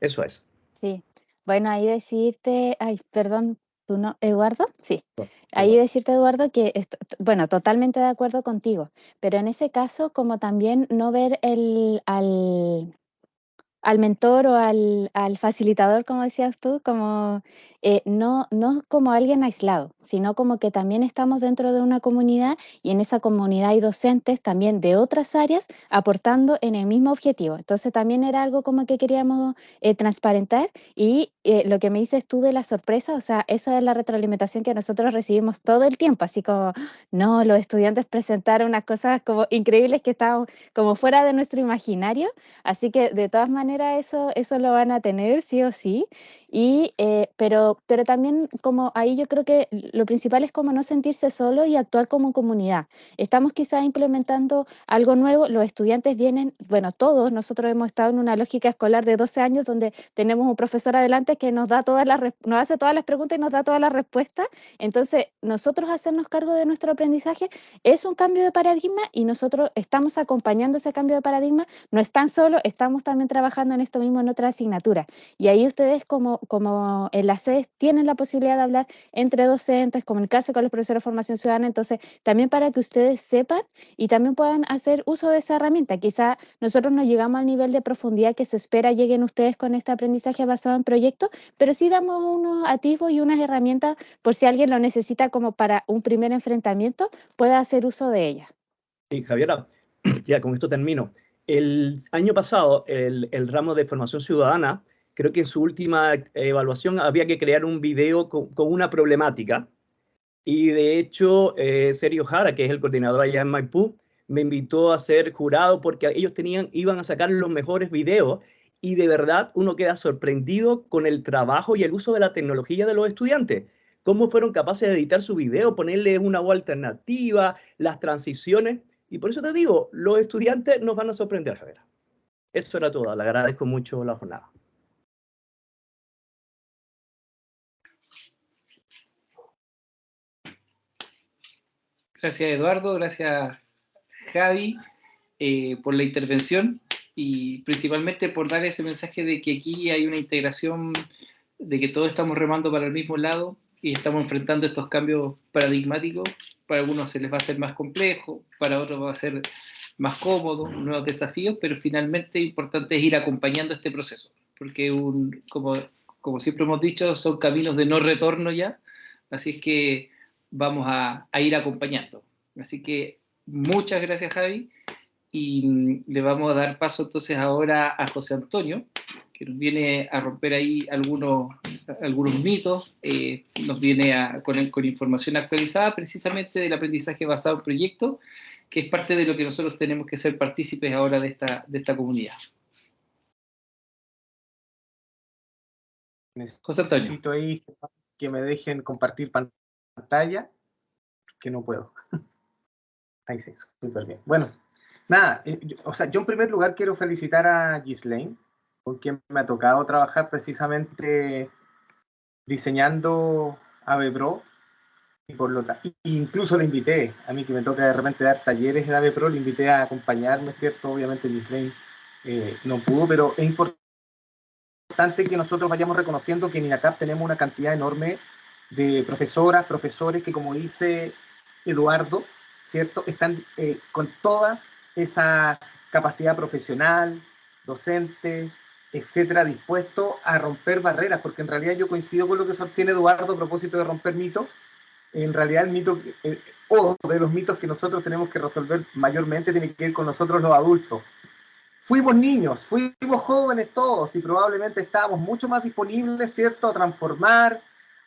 Eso es. Sí. Bueno, ahí decirte, perdón, ¿tú no, Eduardo? Sí. Ahí decirte, Eduardo, que, bueno, totalmente de acuerdo contigo, pero en ese caso, como también no ver al mentor o al facilitador, como decías tú, como no como alguien aislado, sino como que también estamos dentro de una comunidad y en esa comunidad hay docentes también de otras áreas aportando en el mismo objetivo. Entonces también era algo como que queríamos transparentar y lo que me dices tú de la sorpresa, o sea, esa es la retroalimentación que nosotros recibimos todo el tiempo, así como, no, los estudiantes presentaron unas cosas como increíbles que estaban como fuera de nuestro imaginario, así que de todas maneras manera eso lo van a tener sí o sí, pero también como ahí yo creo que lo principal es como no sentirse solo y actuar como comunidad. Estamos quizás implementando algo nuevo, los estudiantes vienen, bueno, todos nosotros hemos estado en una lógica escolar de 12 años donde tenemos un profesor adelante que nos hace todas las preguntas y nos da todas las respuestas. Entonces, nosotros hacernos cargo de nuestro aprendizaje es un cambio de paradigma y nosotros estamos acompañando ese cambio de paradigma. No están solos, estamos también trabajando en esto mismo en otra asignatura. Y ahí ustedes como en la SED tienen la posibilidad de hablar entre docentes, comunicarse con los profesores de formación ciudadana. Entonces, también para que ustedes sepan y también puedan hacer uso de esa herramienta. Quizá nosotros no llegamos al nivel de profundidad que se espera lleguen ustedes con este aprendizaje basado en proyectos, pero sí damos unos atisbos y unas herramientas por si alguien lo necesita como para un primer enfrentamiento, pueda hacer uso de ellas. Sí, Javiera, ya con esto termino. El año pasado, el ramo de formación ciudadana, creo que en su última evaluación había que crear un video con una problemática. Y de hecho, Sergio Jara, que es el coordinador allá en Maipú, me invitó a ser jurado porque ellos iban a sacar los mejores videos y de verdad uno queda sorprendido con el trabajo y el uso de la tecnología de los estudiantes. Cómo fueron capaces de editar su video, ponerle una voz alternativa, las transiciones. Y por eso te digo, los estudiantes nos van a sorprender, Javier. Eso era todo. Le agradezco mucho la jornada. Gracias, Eduardo. Gracias, Javi, por la intervención y principalmente por dar ese mensaje de que aquí hay una integración, de que todos estamos remando para el mismo lado y estamos enfrentando estos cambios paradigmáticos. Para algunos se les va a hacer más complejo, para otros va a ser más cómodo, nuevos desafíos, pero finalmente importante es ir acompañando este proceso, porque como siempre hemos dicho, son caminos de no retorno ya, así es que vamos a ir acompañando. Así que muchas gracias, Javi, y le vamos a dar paso entonces ahora a José Antonio, que nos viene a romper ahí algunos mitos, nos viene con información actualizada precisamente del aprendizaje basado en proyectos, que es parte de lo que nosotros tenemos que ser partícipes ahora de esta comunidad. José Antonio. Necesito ahí que me dejen compartir pantalla, que no puedo. Ahí sí, súper bien. Bueno, nada, yo en primer lugar quiero felicitar a Ghislaine, porque me ha tocado trabajar precisamente diseñando AVEPRO, y por lo tanto, incluso le invité, a mí que me toca de repente dar talleres de AVEPRO, le invité a acompañarme, ¿cierto? Obviamente Ghislaine no pudo, pero es importante que nosotros vayamos reconociendo que en INACAP tenemos una cantidad enorme de profesoras, profesores que, como dice Eduardo, ¿cierto? Están con toda esa capacidad profesional, docente, etcétera, dispuesto a romper barreras, porque en realidad yo coincido con lo que sostiene Eduardo a propósito de romper mitos. En realidad el mito, o de los mitos que nosotros tenemos que resolver mayormente, tiene que ver con nosotros los adultos. Fuimos niños, fuimos jóvenes todos y probablemente estábamos mucho más disponibles, ¿cierto?, a transformar,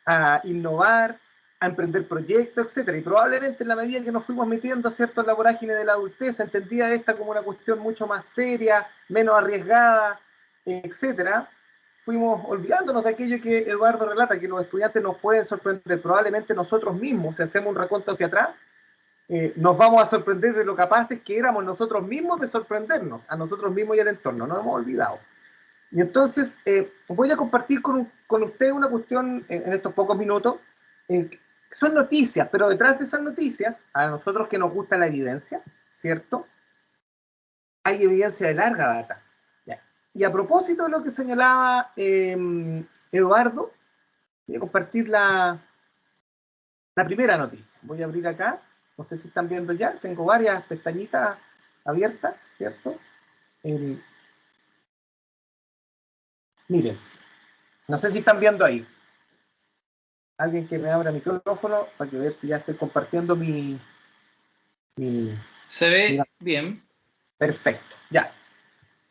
a innovar, a emprender proyectos, etcétera. Y probablemente en la medida que nos fuimos metiendo, ¿cierto?, en la vorágine de la adultez, entendía esta como una cuestión mucho más seria, menos arriesgada, etcétera, fuimos olvidándonos de aquello que Eduardo relata, que los estudiantes nos pueden sorprender. Probablemente nosotros mismos, si hacemos un recuento hacia atrás, nos vamos a sorprender de lo capaces que éramos nosotros mismos de sorprendernos, a nosotros mismos y al entorno, no hemos olvidado. Y entonces voy a compartir con usted una cuestión en estos pocos minutos, son noticias, pero detrás de esas noticias, a nosotros que nos gusta la evidencia, ¿cierto? Hay evidencia de larga data. ¿Ya? Y a propósito de lo que señalaba Eduardo, voy a compartir la primera noticia. Voy a abrir acá. No sé si están viendo ya, tengo varias pestañitas abiertas, ¿cierto? Miren, no sé si están viendo ahí. Alguien que me abra el micrófono para que ver si ya estoy compartiendo mi... Se ve bien. Perfecto, ya.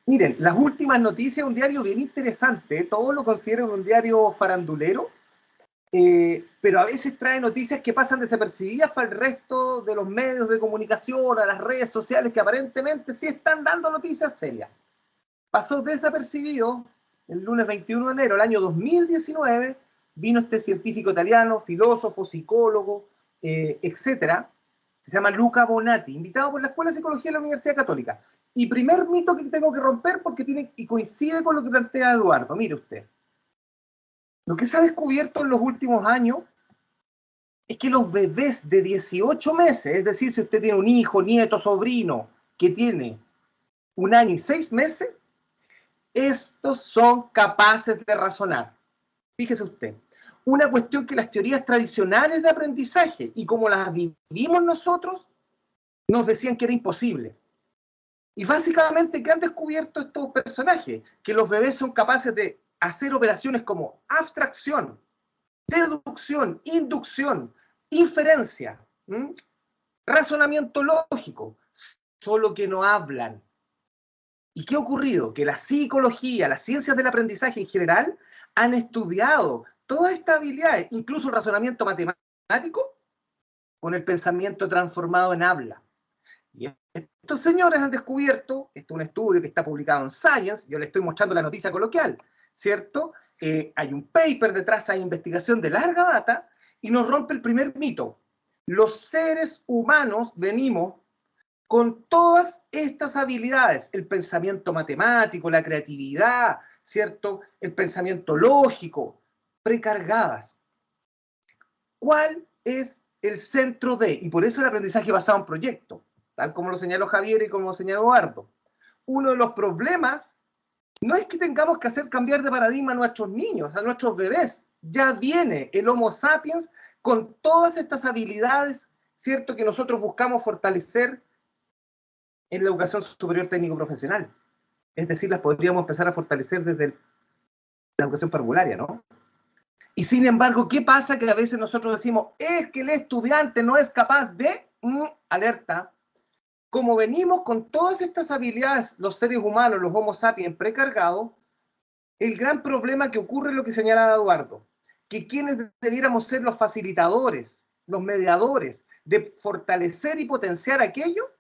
Miren, las últimas noticias, un diario bien interesante, todos lo consideran un diario farandulero, pero a veces trae noticias que pasan desapercibidas para el resto de los medios de comunicación, a las redes sociales, que aparentemente sí están dando noticias serias. pasó desapercibido. El lunes 21 de enero del año 2019 vino este científico italiano, filósofo, psicólogo, etcétera, que se llama Luca Bonatti, invitado por la Escuela de Psicología de la Universidad Católica. Y primer mito que tengo que romper porque tiene y coincide con lo que plantea Eduardo. Mire usted. Lo que se ha descubierto en los últimos años es que los bebés de 18 meses, es decir, si usted tiene un hijo, nieto, sobrino, que tiene 1 año y 6 meses, estos son capaces de razonar. Fíjese usted, una cuestión que las teorías tradicionales de aprendizaje y como las vivimos nosotros, nos decían que era imposible. Y básicamente, ¿qué han descubierto estos personajes? Que los bebés son capaces de hacer operaciones como abstracción, deducción, inducción, inferencia, razonamiento lógico, solo que no hablan. ¿Y qué ha ocurrido? Que la psicología, las ciencias del aprendizaje en general, han estudiado todas estas habilidades, incluso el razonamiento matemático, con el pensamiento transformado en habla. Y estos señores han descubierto, esto es un estudio que está publicado en Science, yo le estoy mostrando la noticia coloquial, ¿cierto? Hay un paper detrás, hay investigación de larga data, y nos rompe el primer mito. Los seres humanos venimos con todas estas habilidades, el pensamiento matemático, la creatividad, ¿cierto? El pensamiento lógico, precargadas. ¿Cuál es el centro de? Y por eso el aprendizaje basado en proyectos, tal como lo señaló Javier y como lo señaló Eduardo. Uno de los problemas no es que tengamos que hacer cambiar de paradigma a nuestros niños, a nuestros bebés. Ya viene el Homo sapiens con todas estas habilidades, ¿cierto?, que nosotros buscamos fortalecer en la educación superior técnico-profesional. Es decir, las podríamos empezar a fortalecer desde la educación parvularia, ¿no? Y sin embargo, ¿qué pasa? Que a veces nosotros decimos, es que el estudiante no es capaz de, alerta, como venimos con todas estas habilidades, los seres humanos, los Homo sapiens precargados, el gran problema que ocurre es lo que señalaba Eduardo, que quienes debiéramos ser los facilitadores, los mediadores, de fortalecer y potenciar aquello,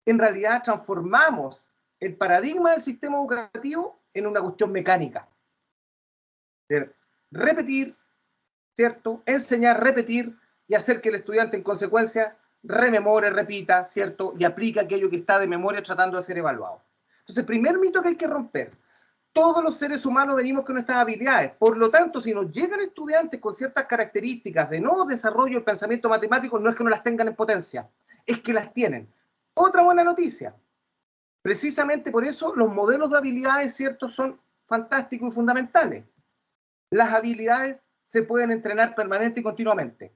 en realidad transformamos el paradigma del sistema educativo en una cuestión mecánica. De repetir, ¿cierto? Enseñar, repetir y hacer que el estudiante en consecuencia rememore, repita, ¿cierto? Y aplique aquello que está de memoria tratando de ser evaluado. Entonces, el primer mito que hay que romper. Todos los seres humanos venimos con nuestras habilidades. Por lo tanto, si nos llegan estudiantes con ciertas características de no desarrollo del pensamiento matemático, no es que no las tengan en potencia, es que las tienen. Otra buena noticia. Precisamente por eso los modelos de habilidades, ¿cierto?, son fantásticos y fundamentales. Las habilidades se pueden entrenar permanente y continuamente.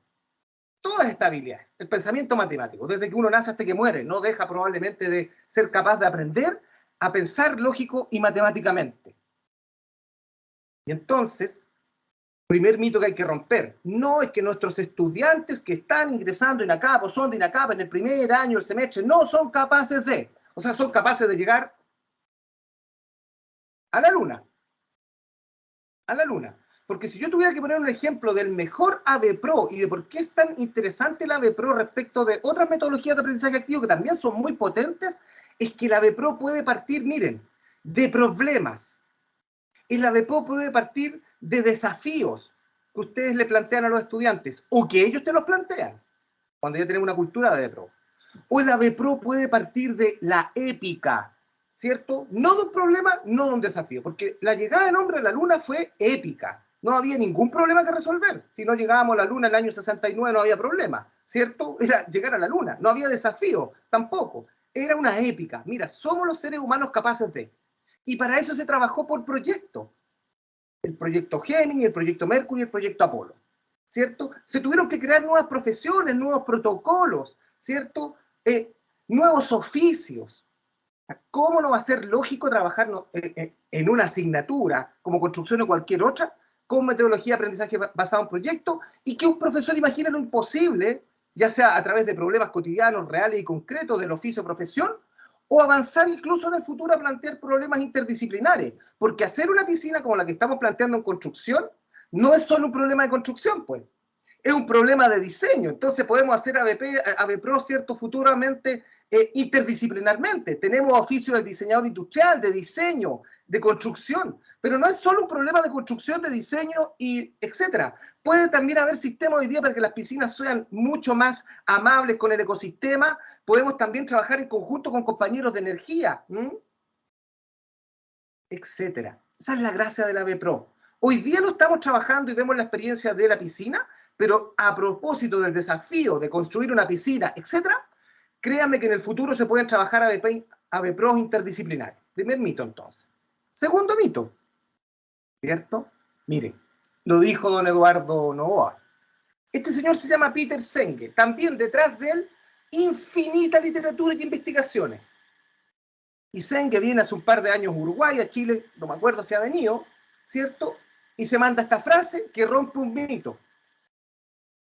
Todas estas habilidades, el pensamiento matemático, desde que uno nace hasta que muere, no deja probablemente de ser capaz de aprender a pensar lógico y matemáticamente. Y entonces, primer mito que hay que romper, no es que nuestros estudiantes que están ingresando en INACAP o son de INACAP en el primer año del semestre no son capaces de, o sea, son capaces de llegar a la luna. A la luna. Porque si yo tuviera que poner un ejemplo del mejor ABPRO y de por qué es tan interesante el ABPRO respecto de otras metodologías de aprendizaje activo que también son muy potentes, es que el ABPRO puede partir, miren, de problemas. El ABPRO puede partir de desafíos que ustedes le plantean a los estudiantes o que ellos te los plantean cuando ya tenemos una cultura de ABPRO. O el ABPRO puede partir de la épica, ¿cierto? No de un problema, no de un desafío, porque la llegada del hombre a la luna fue épica. No había ningún problema que resolver. Si no llegábamos a la luna en el año 69 no había problema, ¿cierto? Era llegar a la luna. No había desafío, tampoco. Era una épica. Mira, somos los seres humanos capaces de. Y para eso se trabajó por proyectos. El proyecto Gemini, el proyecto Mercury y el proyecto Apolo, ¿cierto? Se tuvieron que crear nuevas profesiones, nuevos protocolos, ¿cierto? Nuevos oficios. ¿Cómo no va a ser lógico trabajar en una asignatura como construcción o cualquier otra con metodología de aprendizaje basado en proyectos y que un profesor imagine lo imposible, ya sea a través de problemas cotidianos, reales y concretos del oficio o profesión, o avanzar incluso en el futuro a plantear problemas interdisciplinares? Porque hacer una piscina como la que estamos planteando en construcción no es solo un problema de construcción, pues. Es un problema de diseño. Entonces podemos hacer ABPRO, ¿cierto?, futuramente interdisciplinarmente. Tenemos oficios de diseñador industrial, de diseño, de construcción, pero no es solo un problema de construcción, de diseño, y etcétera. Puede también haber sistemas hoy día para que las piscinas sean mucho más amables con el ecosistema. Podemos también trabajar en conjunto con compañeros de energía, etcétera. Esa es la gracia de la AVEPRO. Hoy día lo estamos trabajando y vemos la experiencia de la piscina, pero a propósito del desafío de construir una piscina, etcétera, créanme que en el futuro se pueden trabajar AVEPROs interdisciplinarios. Primer mito, entonces. Segundo mito, ¿cierto? Miren, lo dijo don Eduardo Novoa. Este señor se llama Peter Senge. También detrás de él, infinita literatura y investigaciones. Y Senge viene hace un par de años a Uruguay, a Chile, no me acuerdo si ha venido, ¿cierto? Y se manda esta frase que rompe un mito.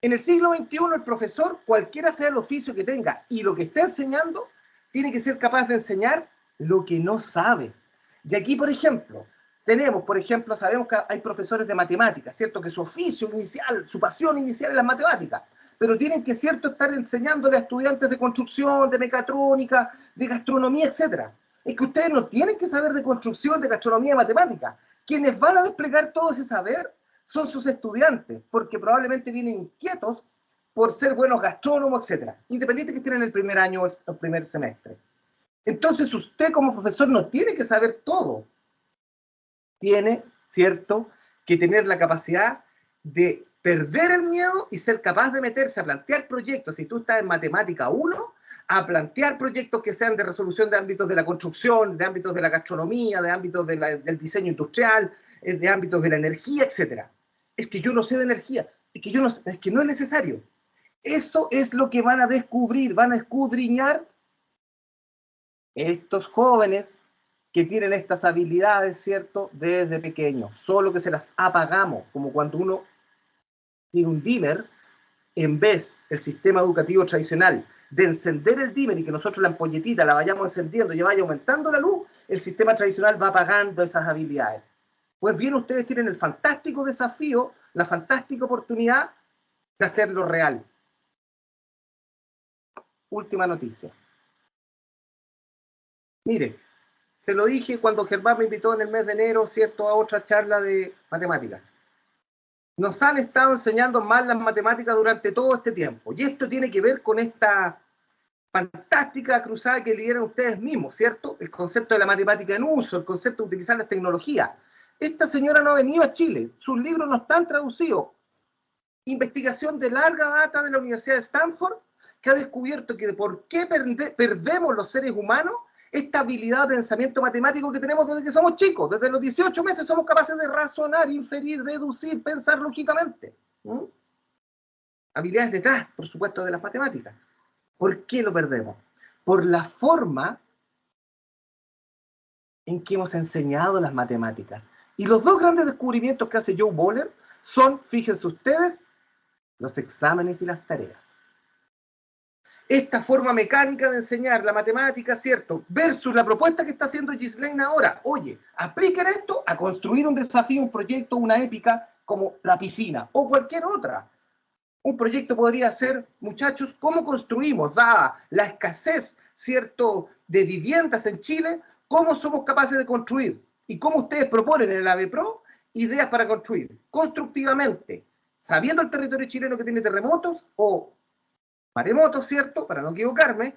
En el siglo XXI, el profesor, cualquiera sea el oficio que tenga y lo que esté enseñando, tiene que ser capaz de enseñar lo que no sabe. Y aquí, por ejemplo, sabemos que hay profesores de matemáticas, ¿cierto? Que su oficio inicial, su pasión inicial es las matemáticas, pero tienen que, ¿cierto?, estar enseñándole a estudiantes de construcción, de mecatrónica, de gastronomía, etc. Es que ustedes no tienen que saber de construcción, de gastronomía y matemáticas. Quienes van a desplegar todo ese saber son sus estudiantes, porque probablemente vienen inquietos por ser buenos gastrónomos, etc. Independiente que estén en el primer año o el primer semestre. Entonces usted como profesor no tiene que saber todo. Tiene, ¿cierto?, que tener la capacidad de perder el miedo y ser capaz de meterse a plantear proyectos. Si tú estás en matemática 1, a plantear proyectos que sean de resolución de ámbitos de la construcción, de ámbitos de la gastronomía, de ámbitos del diseño industrial, de ámbitos de la energía, etc. Es que yo no sé de energía, es que no es necesario. Eso es lo que van a descubrir, van a escudriñar estos jóvenes que tienen estas habilidades, ¿cierto?, desde pequeños, solo que se las apagamos, como cuando uno tiene un dimmer, en vez del sistema educativo tradicional de encender el dimmer y que nosotros la ampolletita la vayamos encendiendo y vaya aumentando la luz, el sistema tradicional va apagando esas habilidades. Pues bien, ustedes tienen el fantástico desafío, la fantástica oportunidad de hacerlo real. Última noticia. Mire, se lo dije cuando Germán me invitó en el mes de enero, ¿cierto?, a otra charla de matemáticas. Nos han estado enseñando mal las matemáticas durante todo este tiempo. Y esto tiene que ver con esta fantástica cruzada que lideran ustedes mismos, ¿cierto? El concepto de la matemática en uso, el concepto de utilizar las tecnologías. Esta señora no ha venido a Chile. Sus libros no están traducidos. Investigación de larga data de la Universidad de Stanford, que ha descubierto que por qué perdemos los seres humanos esta habilidad de pensamiento matemático que tenemos desde que somos chicos. Desde los 18 meses somos capaces de razonar, inferir, deducir, pensar lógicamente. Habilidades detrás, por supuesto, de las matemáticas. ¿Por qué lo perdemos? Por la forma en que hemos enseñado las matemáticas. Y los dos grandes descubrimientos que hace Joe Boller son, fíjense ustedes, los exámenes y las tareas. Esta forma mecánica de enseñar la matemática, ¿cierto?, versus la propuesta que está haciendo Ghislaine ahora. Oye, apliquen esto a construir un desafío, un proyecto, una épica como la piscina o cualquier otra. Un proyecto podría ser, muchachos, cómo construimos, dada la escasez, ¿cierto?, de viviendas en Chile, cómo somos capaces de construir y cómo ustedes proponen en el AVEPRO ideas para construir constructivamente, sabiendo el territorio chileno que tiene terremotos o maremotos, ¿cierto?, para no equivocarme,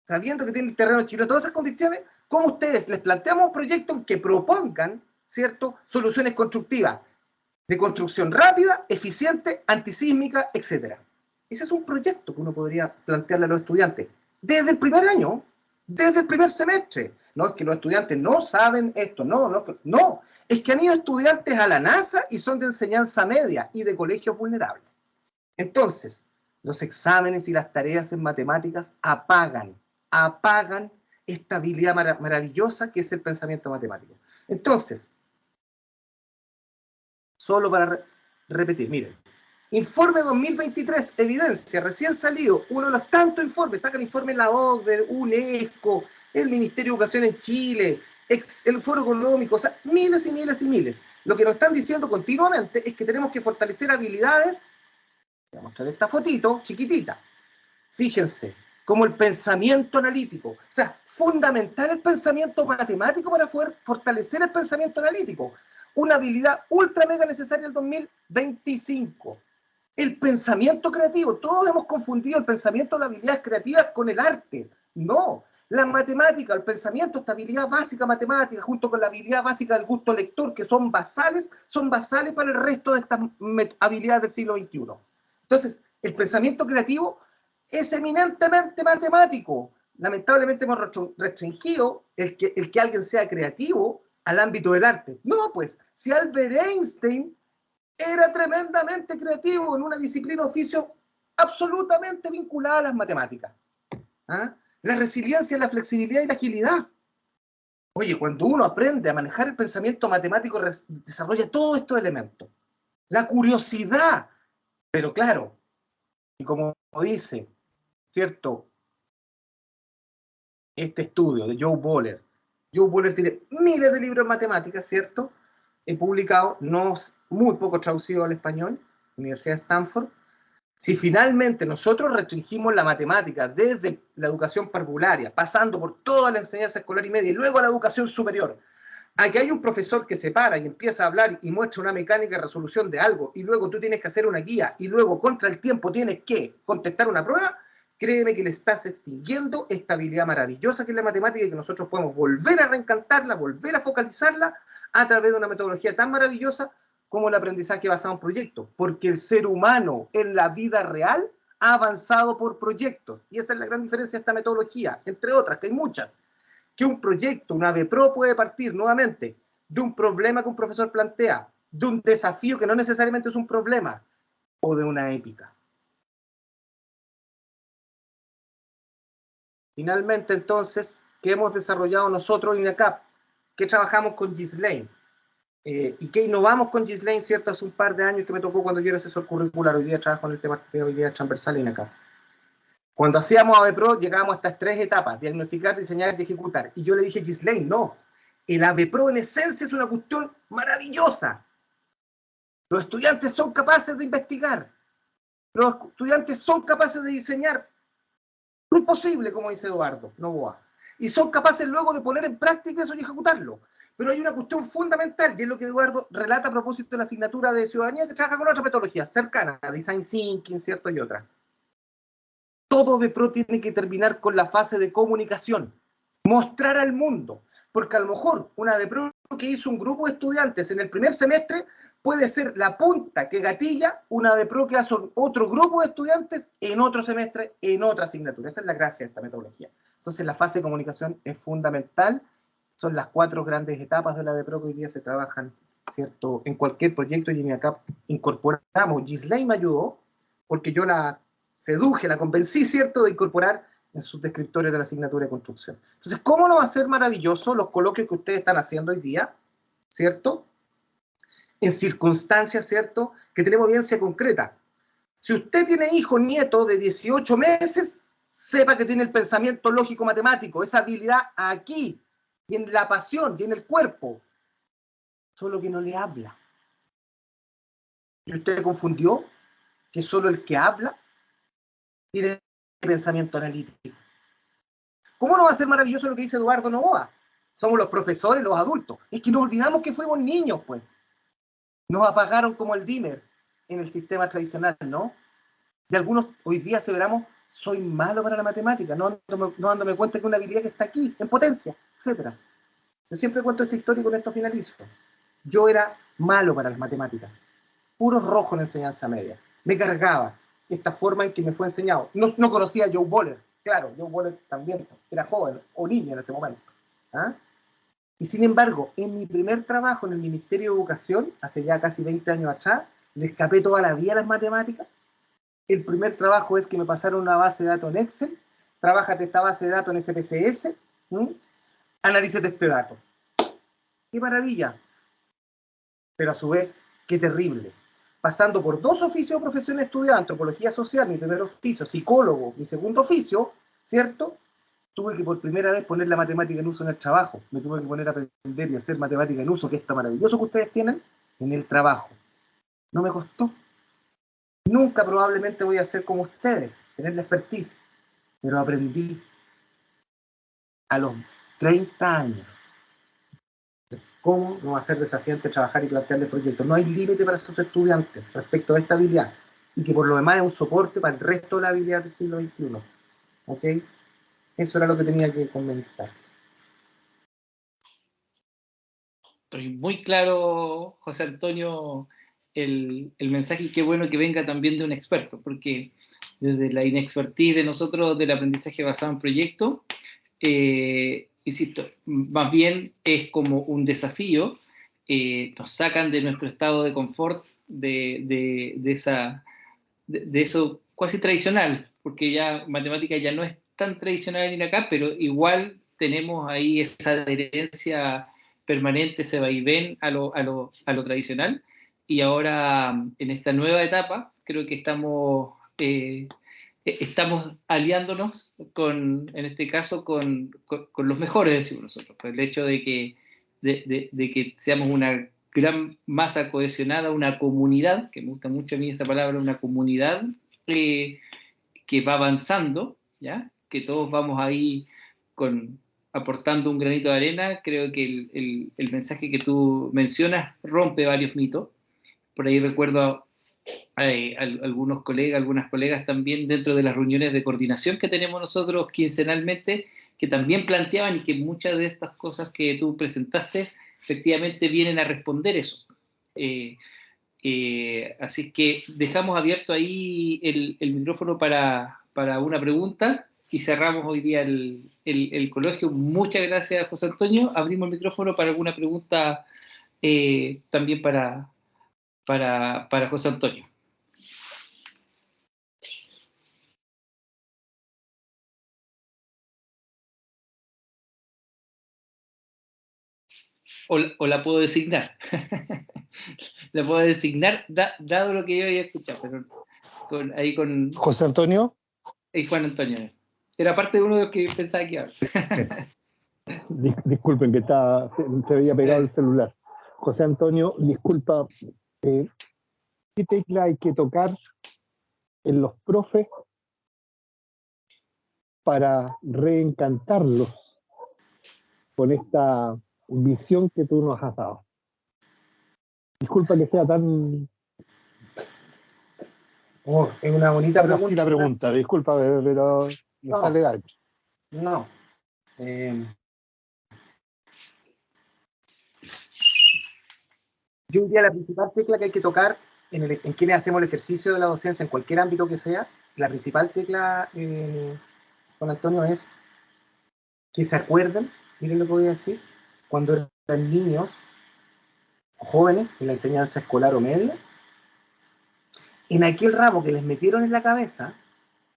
sabiendo que tiene el terreno chileno, todas esas condiciones, cómo ustedes les planteamos un proyecto que propongan, ¿cierto?, soluciones constructivas, de construcción rápida, eficiente, antisísmica, etc. Ese es un proyecto que uno podría plantearle a los estudiantes desde el primer año, desde el primer semestre. No es que los estudiantes no saben esto, no, es que han ido estudiantes a la NASA y son de enseñanza media y de colegios vulnerables. Entonces, los exámenes y las tareas en matemáticas apagan esta habilidad maravillosa que es el pensamiento matemático. Entonces, solo para repetir, miren, informe 2023, evidencia, recién salido, uno de los tantos informes, sacan informes la OCDE, UNESCO, el Ministerio de Educación en Chile, el Foro Económico, o sea, miles y miles y miles. Lo que nos están diciendo continuamente es que tenemos que fortalecer habilidades. Voy a mostrar esta fotito chiquitita. fíjense, como el pensamiento analítico. O sea, fundamental el pensamiento matemático para poder fortalecer el pensamiento analítico. Una habilidad ultra mega necesaria en el 2025. El pensamiento creativo. Todos hemos confundido el pensamiento de las habilidades creativas con el arte. No. La matemática, el pensamiento, esta habilidad básica matemática, junto con la habilidad básica del gusto lector, que son basales para el resto de estas habilidades del siglo XXI. Entonces, el pensamiento creativo es eminentemente matemático. Lamentablemente hemos restringido el que alguien sea creativo al ámbito del arte. No, pues, si Albert Einstein era tremendamente creativo en una disciplina oficio absolutamente vinculada a las matemáticas. ¿Ah? La resiliencia, la flexibilidad y la agilidad. Oye, cuando uno aprende a manejar el pensamiento matemático, desarrolla todos estos elementos. La curiosidad, pero claro, y como dice, ¿cierto? Este estudio de Joe Boller. Joe Boller tiene miles de libros en matemáticas, ¿cierto? He publicado, no muy poco traducido al español, Universidad de Stanford. Si finalmente nosotros restringimos la matemática desde la educación parvularia, pasando por toda la enseñanza escolar y media, y luego a la educación superior, a que hay un profesor que se para y empieza a hablar y muestra una mecánica de resolución de algo, y luego tú tienes que hacer una guía, y luego contra el tiempo tienes que contestar una prueba, créeme que le estás extinguiendo esta habilidad maravillosa que es la matemática y que nosotros podemos volver a reencantarla, volver a focalizarla a través de una metodología tan maravillosa como el aprendizaje basado en proyectos, porque el ser humano en la vida real ha avanzado por proyectos, y esa es la gran diferencia de esta metodología, entre otras, que hay muchas, que un proyecto, una AVEPRO puede partir nuevamente de un problema que un profesor plantea, de un desafío que no necesariamente es un problema, o de una épica. Finalmente, entonces, ¿qué hemos desarrollado nosotros en INACAP? ¿Qué trabajamos con Ghislaine? Y que innovamos con Ghislaine, ¿cierto? Hace un par de años que me tocó cuando yo era asesor curricular. Hoy día trabajo en el tema de hoy día transversal en INACAP. Cuando hacíamos AVEPRO, llegábamos a estas 3 etapas: diagnosticar, diseñar y ejecutar. Y yo le dije a Ghislaine, no, el AVEPRO en esencia es una cuestión maravillosa. Los estudiantes son capaces de investigar. Los estudiantes son capaces de diseñar lo imposible, como dice Eduardo Novoa. Y son capaces luego de poner en práctica eso y ejecutarlo. Pero hay una cuestión fundamental, y es lo que Eduardo relata a propósito de la asignatura de ciudadanía, que trabaja con otra metodología cercana, Design Thinking, ¿cierto? Y otra. Todo AVEPRO tiene que terminar con la fase de comunicación. Mostrar al mundo. Porque a lo mejor una AVEPRO que hizo un grupo de estudiantes en el primer semestre puede ser la punta que gatilla una AVEPRO que hace otro grupo de estudiantes en otro semestre, en otra asignatura. Esa es la gracia de esta metodología. Entonces la fase de comunicación es fundamental. Son las 4 grandes etapas de la AVEPRO que hoy día se trabajan, ¿cierto? En cualquier proyecto, y en acá incorporamos. Ghislaine me ayudó porque yo la seduje, la convencí, ¿cierto?, de incorporar en sus descriptores de la asignatura de construcción. Entonces, ¿cómo no va a ser maravilloso los coloquios que ustedes están haciendo hoy día, ¿cierto? En circunstancias, ¿cierto?, que tenemos evidencia concreta. Si usted tiene hijo, nieto de 18 meses, sepa que tiene el pensamiento lógico matemático, esa habilidad aquí, tiene la pasión, tiene el cuerpo, solo que no le habla. ¿Y usted confundió que solo el que habla tiene pensamiento analítico? ¿Cómo no va a ser maravilloso lo que dice Eduardo Novoa? Somos los profesores, los adultos. Es que nos olvidamos que fuimos niños, pues. Nos apagaron como el dimmer en el sistema tradicional, ¿no? Y algunos hoy día aseveramos, soy malo para la matemática, no dándome cuenta que una habilidad que está aquí, en potencia, etc. Yo siempre cuento esta historia y con esto finalizo. Yo era malo para las matemáticas, puros rojos en la enseñanza media. Me cargaba esta forma en que me fue enseñado. No conocía a Joe Boller. Claro, Joe Boller también era joven o niño en ese momento. ¿Ah? Y sin embargo, en mi primer trabajo en el Ministerio de Educación, hace ya casi 20 años atrás, le escapé toda la vida a las matemáticas. El primer trabajo es que me pasaron una base de datos en Excel, trabájate esta base de datos en SPSS, analízate este dato. ¡Qué maravilla! Pero a su vez, qué terrible. Pasando por 2 oficios de profesión estudiada, antropología social, mi primer oficio, psicólogo, mi segundo oficio, ¿cierto? Tuve que por primera vez poner la matemática en uso en el trabajo. Me tuve que poner a aprender y hacer matemática en uso, que es tan maravilloso que ustedes tienen, en el trabajo. No me costó. Nunca probablemente voy a ser como ustedes, tener la expertise, pero aprendí a los 30 años. ¿Cómo no va a ser desafiante trabajar y plantearle proyectos? No hay límite para esos estudiantes respecto a esta habilidad, y que por lo demás es un soporte para el resto de la habilidad del siglo XXI. ¿Ok? Eso era lo que tenía que comentar. Estoy muy claro, José Antonio, el mensaje, y qué bueno que venga también de un experto, porque desde la inexpertise de nosotros del aprendizaje basado en proyectos, insisto, más bien es como un desafío, nos sacan de nuestro estado de confort, de eso casi tradicional, porque ya matemática ya no es tan tradicional en acá, pero igual tenemos ahí esa adherencia permanente, ese vaivén a lo tradicional, y ahora en esta nueva etapa creo que estamos aliándonos en este caso, con los mejores, decimos nosotros, por el hecho de que seamos una gran masa cohesionada, una comunidad, que me gusta mucho a mí esa palabra, una comunidad que va avanzando, ¿ya? Que todos vamos ahí aportando un granito de arena. Creo que el mensaje que tú mencionas rompe varios mitos. Por ahí recuerdo algunos colegas, algunas colegas también dentro de las reuniones de coordinación que tenemos nosotros quincenalmente, que también planteaban, y que muchas de estas cosas que tú presentaste efectivamente vienen a responder eso. Así que dejamos abierto ahí el micrófono para una pregunta, y cerramos hoy día el coloquio. Muchas gracias, José Antonio. Abrimos el micrófono para alguna pregunta también para José Antonio. O la puedo designar. La puedo designar, dado lo que yo había escuchado, pero ahí con José Antonio. Y Juan Antonio. Era parte de uno de los que pensaba que iba. Disculpen, que se había pegado el celular. José Antonio, disculpa, ¿qué tecla hay que tocar en los profes para reencantarlos con esta visión que tú nos has dado? Disculpa que sea tan... es una bonita pregunta. Así la pregunta, disculpa, pero me sale gancho. No. Yo diría la principal tecla que hay que tocar en quienes hacemos el ejercicio de la docencia, en cualquier ámbito que sea, la principal tecla, Juan Antonio, es que se acuerden, miren lo que voy a decir, cuando eran niños o jóvenes en la enseñanza escolar o media, en aquel ramo que les metieron en la cabeza,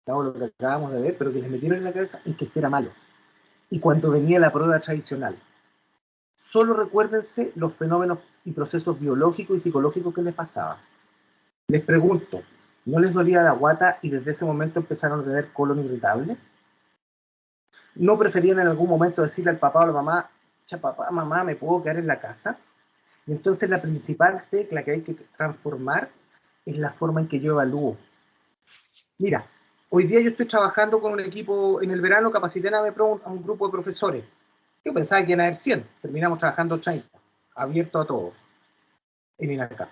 todo lo que acabamos de ver, pero que les metieron en la cabeza, en que era malo. Y cuando venía la prueba tradicional, solo recuérdense los fenómenos y procesos biológicos y psicológicos que les pasaba. Les pregunto, ¿no les dolía la guata y desde ese momento empezaron a tener colon irritable? ¿No preferían en algún momento decirle al papá o a la mamá, papá, mamá, ¿me puedo quedar en la casa? Y entonces la principal tecla que hay que transformar es la forma en que yo evalúo. Mira, hoy día yo estoy trabajando con un equipo, en el verano capacité a un grupo de profesores. Yo pensaba que iban a haber 100, terminamos trabajando 30, abierto a todos, en INACAP.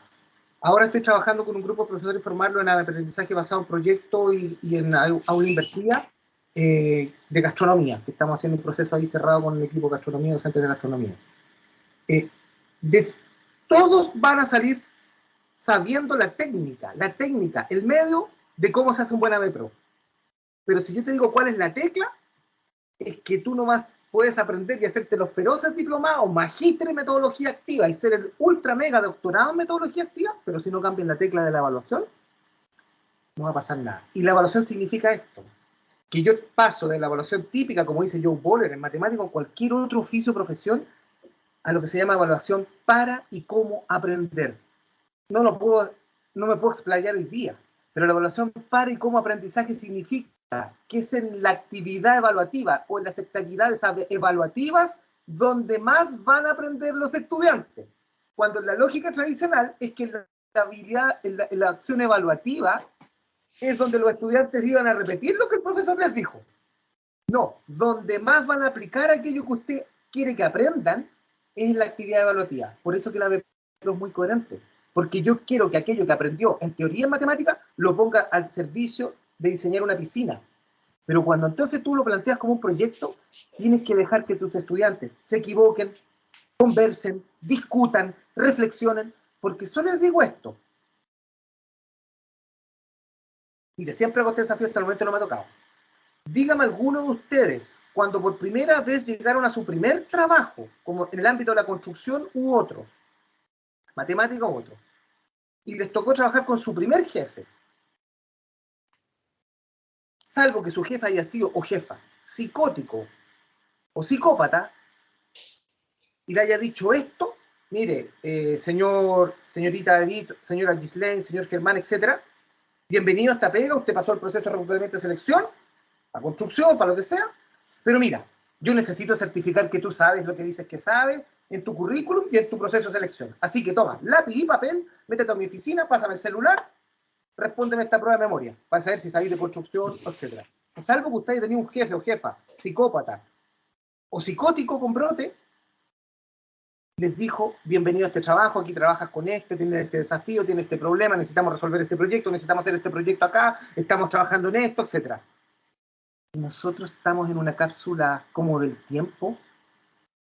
Ahora estoy trabajando con un grupo de profesores y formarlo en aprendizaje basado en proyectos y en aula invertida de gastronomía, que estamos haciendo un proceso ahí cerrado con el equipo de gastronomía, docentes de gastronomía. Todos van a salir sabiendo la técnica, el medio de cómo se hace un buen ABPRO. Pero si yo te digo cuál es la tecla, es que tú nomás puedes aprender y hacerte los feroces diplomados, magíster en metodología activa y ser el ultra mega doctorado en metodología activa, pero si no cambias la tecla de la evaluación, no va a pasar nada. Y la evaluación significa esto, que yo paso de la evaluación típica, como dice Joe Boller en matemática o cualquier otro oficio o profesión, a lo que se llama evaluación para y cómo aprender. No me puedo explayar hoy día, pero la evaluación para y cómo aprendizaje significa que es en la actividad evaluativa o en las actividades evaluativas donde más van a aprender los estudiantes. Cuando en la lógica tradicional es que la acción evaluativa es donde los estudiantes iban a repetir lo que el profesor les dijo. No, donde más van a aplicar aquello que usted quiere que aprendan es en la actividad evaluativa. Por eso que la AVEPRO es muy coherente. Porque yo quiero que aquello que aprendió en teoría en matemática lo ponga al servicio de diseñar una piscina. Pero cuando entonces tú lo planteas como un proyecto, tienes que dejar que tus estudiantes se equivoquen, conversen, discutan, reflexionen, porque solo les digo esto. Mire, siempre hago este desafío, hasta el momento no me ha tocado. Dígame alguno de ustedes, cuando por primera vez llegaron a su primer trabajo, como en el ámbito de la construcción u otros, matemática u otros, y les tocó trabajar con su primer jefe, salvo que su jefe haya sido, o jefa, psicótico o psicópata, y le haya dicho esto, mire, señorita Edith, señora Ghislaine, señor Germán, etcétera, bienvenido a esta pega, usted pasó el proceso de reclutamiento de selección, para construcción, para lo que sea, pero mira, yo necesito certificar que tú sabes lo que dices que sabes en tu currículum y en tu proceso de selección. Así que toma lápiz y papel, métete a mi oficina, pásame el celular, respóndeme esta prueba de memoria, para saber si sabéis de construcción, etc. Salvo que usted haya tenido un jefe o jefa psicópata o psicótico con brote, les dijo, bienvenido a este trabajo, aquí trabajas con tienes este desafío, tienes este problema, necesitamos resolver este proyecto, necesitamos hacer este proyecto acá, estamos trabajando en esto, etc. Nosotros estamos en una cápsula como del tiempo,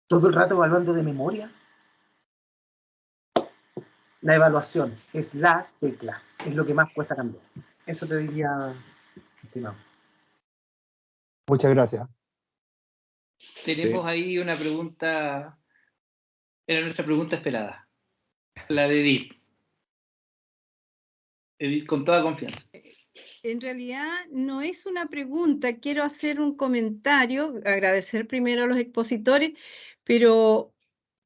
todo el rato evaluando de memoria. La evaluación es la tecla, es lo que más cuesta cambiar. Eso te diría, estimado. Muchas gracias. Tenemos ahí una pregunta, era nuestra pregunta esperada, la de Edith. Edith, con toda confianza. En realidad no es una pregunta, quiero hacer un comentario, agradecer primero a los expositores, pero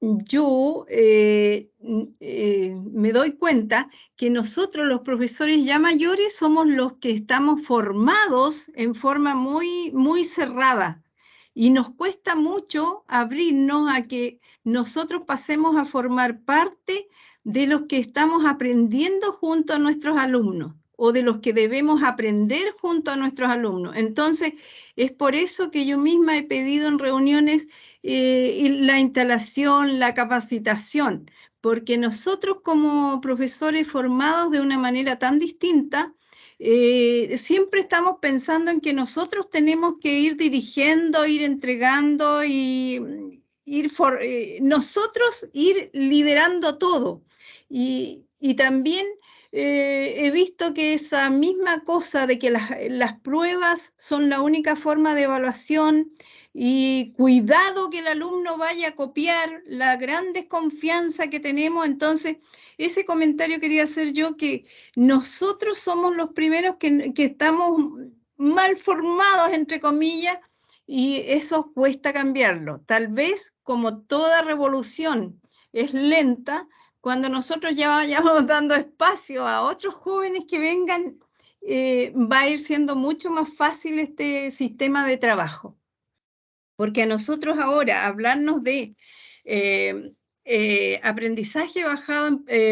yo me doy cuenta que nosotros los profesores ya mayores somos los que estamos formados en forma muy, muy cerrada y nos cuesta mucho abrirnos a que nosotros pasemos a formar parte de los que estamos aprendiendo junto a nuestros alumnos o de los que debemos aprender junto a nuestros alumnos. Entonces, es por eso que yo misma he pedido en reuniones la instalación, la capacitación, porque nosotros como profesores formados de una manera tan distinta, siempre estamos pensando en que nosotros tenemos que ir dirigiendo, ir entregando y nosotros ir liderando todo. Y también he visto que esa misma cosa de que las pruebas son la única forma de evaluación y cuidado que el alumno vaya a copiar, la gran desconfianza que tenemos. Entonces, ese comentario quería hacer yo, que nosotros somos los primeros que estamos mal formados, entre comillas, y eso cuesta cambiarlo. Tal vez, como toda revolución es lenta, cuando nosotros ya vayamos dando espacio a otros jóvenes que vengan, va a ir siendo mucho más fácil este sistema de trabajo. Porque a nosotros ahora hablarnos de aprendizaje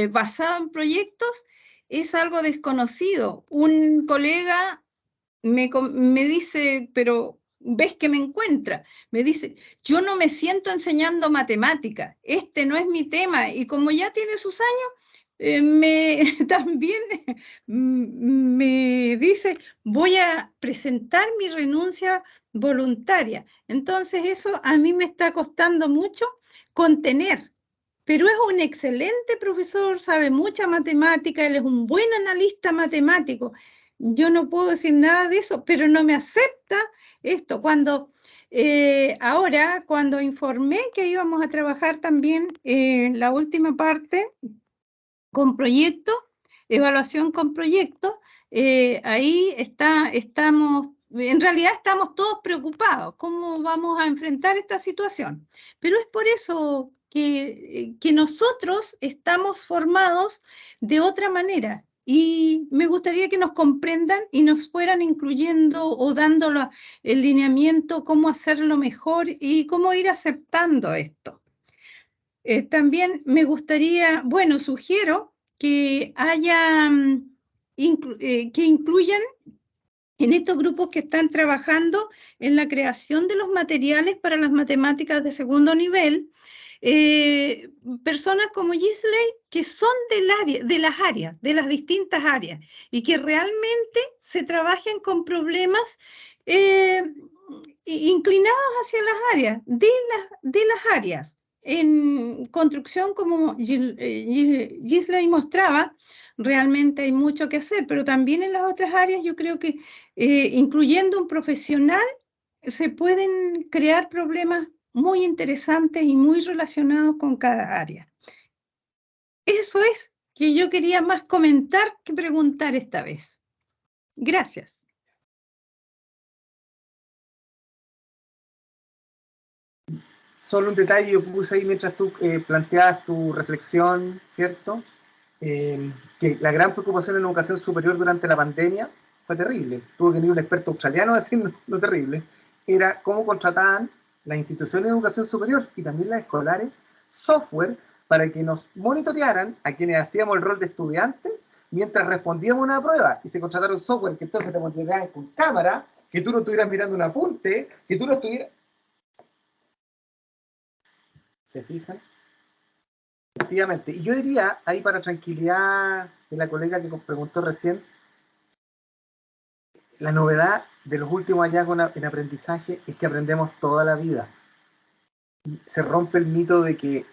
basado en proyectos es algo desconocido. Un colega me dice, pero ves que me encuentra, me dice, yo no me siento enseñando matemática, este no es mi tema, y como ya tiene sus años, también me dice, voy a presentar mi renuncia voluntaria. Entonces eso a mí me está costando mucho contener, pero es un excelente profesor, sabe mucha matemática, él es un buen analista matemático. Yo no puedo decir nada de eso, pero no me acepta esto. Ahora, cuando informé que íbamos a trabajar también la última parte con proyectos, evaluación con proyectos, ahí estamos, en realidad estamos todos preocupados, ¿cómo vamos a enfrentar esta situación? Pero es por eso que nosotros estamos formados de otra manera. Y me gustaría que nos comprendan y nos fueran incluyendo o dando el lineamiento, cómo hacerlo mejor y cómo ir aceptando esto. También me gustaría, bueno, sugiero que haya, que incluyan en estos grupos que están trabajando en la creación de los materiales para las matemáticas de segundo nivel, personas como Gisley que son de las distintas áreas, y que realmente se trabajen con problemas inclinados hacia las áreas, de las áreas. En construcción, como Gisley mostraba, realmente hay mucho que hacer, pero también en las otras áreas yo creo que incluyendo un profesional se pueden crear problemas muy interesantes y muy relacionados con cada área. Eso es que yo quería más comentar que preguntar esta vez. Gracias. Solo un detalle, yo puse ahí mientras tú planteabas tu reflexión, ¿cierto? Que la gran preocupación en la educación superior durante la pandemia fue terrible. Tuvo que venir un experto australiano a decir lo terrible. Era cómo contrataban las instituciones de educación superior y también las escolares software para que nos monitorearan a quienes hacíamos el rol de estudiantes mientras respondíamos a una prueba. Y se contrataron software que entonces te monitoreaban con cámara, que tú no estuvieras mirando un apunte, que tú no estuvieras... ¿Se fijan? Efectivamente. Y yo diría, ahí para tranquilidad de la colega que preguntó recién, la novedad de los últimos hallazgos en aprendizaje es que aprendemos toda la vida. Se rompe el mito de que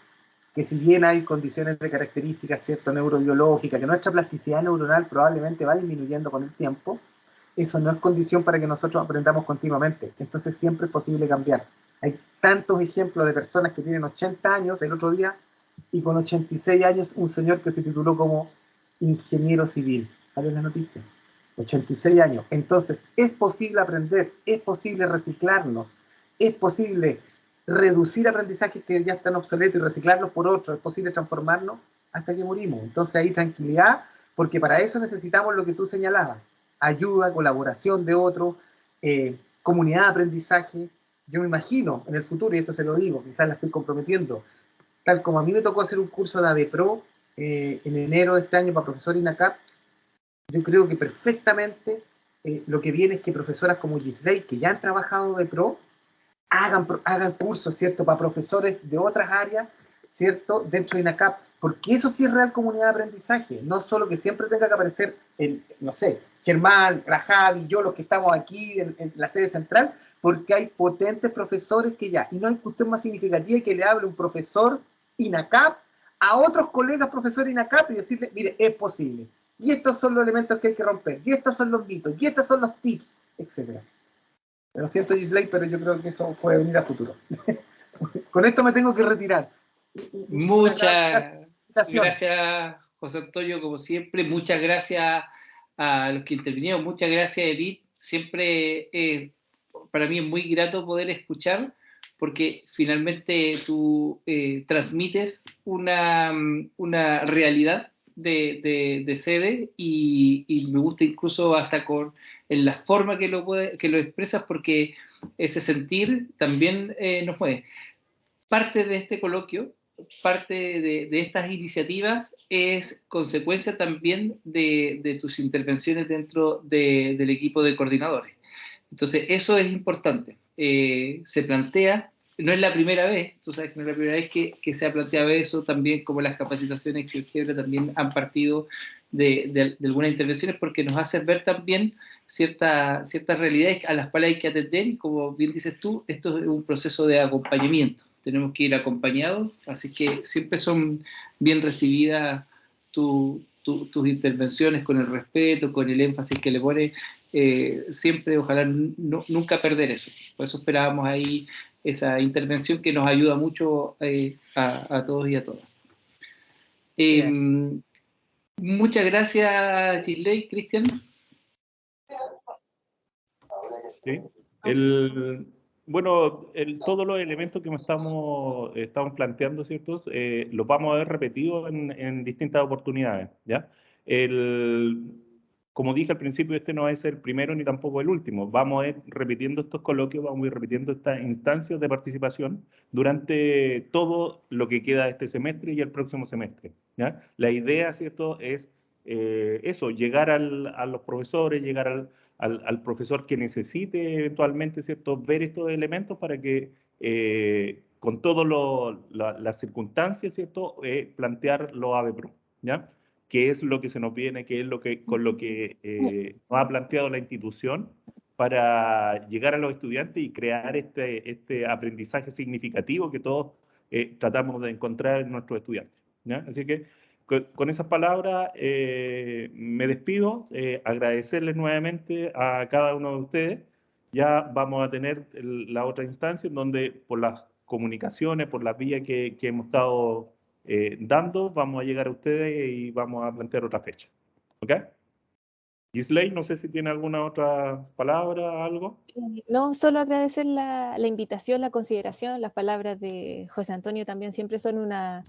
si bien hay condiciones de características, ¿cierto?, neurobiológicas, que nuestra plasticidad neuronal probablemente va disminuyendo con el tiempo, eso no es condición para que nosotros aprendamos continuamente. Entonces siempre es posible cambiar. Hay tantos ejemplos de personas que tienen 80 años, el otro día, y con 86 años, un señor que se tituló como ingeniero civil. ¿Sale la noticia? 86 años. Entonces, es posible aprender, es posible reciclarnos, es posible reducir aprendizajes que ya están obsoletos y reciclarlos por otros, es posible transformarnos hasta que morimos. Entonces, ahí tranquilidad, porque para eso necesitamos lo que tú señalabas: ayuda, colaboración de otros, comunidad de aprendizaje. Yo me imagino en el futuro, y esto se lo digo, quizás la estoy comprometiendo, tal como a mí me tocó hacer un curso de ADEPRO en enero de este año para profesor INACAP, yo creo que perfectamente lo que viene es que profesoras como Gisley, que ya han trabajado de pro, hagan cursos, ¿cierto?, para profesores de otras áreas, ¿cierto?, dentro de INACAP, porque eso sí es real comunidad de aprendizaje, no solo que siempre tenga que aparecer, no sé, Germán, la Javi, yo, los que estamos aquí en la sede central, porque hay potentes profesores que ya, y no hay cuestión más significativa que le hable un profesor INACAP a otros colegas profesores INACAP y decirle, mire, es posible, y estos son los elementos que hay que romper, y estos son los mitos, y estos son los tips, etcétera. Lo siento, Gisley, pero yo creo que eso puede venir a futuro. Con esto me tengo que retirar. Muchas gracias, José Antonio, como siempre. Muchas gracias a los que intervinieron. Muchas gracias, Edith. Siempre para mí es muy grato poder escuchar, porque finalmente tú transmites una realidad de sede y me gusta incluso hasta en la forma que lo expresas, porque ese sentir también nos mueve. Parte de este coloquio, parte de estas iniciativas es consecuencia también de tus intervenciones dentro del equipo de coordinadores. Entonces, eso es importante. Se plantea, no es la primera vez, tú sabes que no es la primera vez que se ha planteado eso, también como las capacitaciones que Algebra también han partido de algunas intervenciones, porque nos hace ver también ciertas realidades a las cuales hay que atender, y como bien dices tú, esto es un proceso de acompañamiento. Tenemos que ir acompañados, así que siempre son bien recibidas tus intervenciones con el respeto, con el énfasis que le pone. Siempre, ojalá nunca perder eso. Por eso esperábamos ahí esa intervención que nos ayuda mucho a todos y a todas. Muchas gracias, Gisley. Cristian. Sí. Bueno, todos los elementos que estamos planteando, ¿cierto? Los vamos a ver repetidos en distintas oportunidades, ¿ya? Como dije al principio, este no es el primero ni tampoco el último. Vamos a ir repitiendo estos coloquios, vamos a ir repitiendo estas instancias de participación durante todo lo que queda de este semestre y el próximo semestre, ¿ya? La idea, ¿cierto?, es eso, llegar a los profesores, llegar al profesor que necesite eventualmente, ¿cierto?, ver estos elementos para que con todas las circunstancias, ¿cierto?, plantear los ABPRO, ¿ya? ¿Qué es lo que se nos viene? ¿Qué es con lo que nos ha planteado la institución para llegar a los estudiantes y crear este aprendizaje significativo que todos tratamos de encontrar en nuestros estudiantes, ¿ya? Así que con esas palabras me despido, agradecerles nuevamente a cada uno de ustedes. Ya vamos a tener la otra instancia en donde por las comunicaciones, por las vías que hemos estado dando, vamos a llegar a ustedes y vamos a plantear otra fecha. ¿Ok? Gisley, no sé si tiene alguna otra palabra, algo. No, solo agradecer la invitación, la consideración, las palabras de José Antonio también siempre son una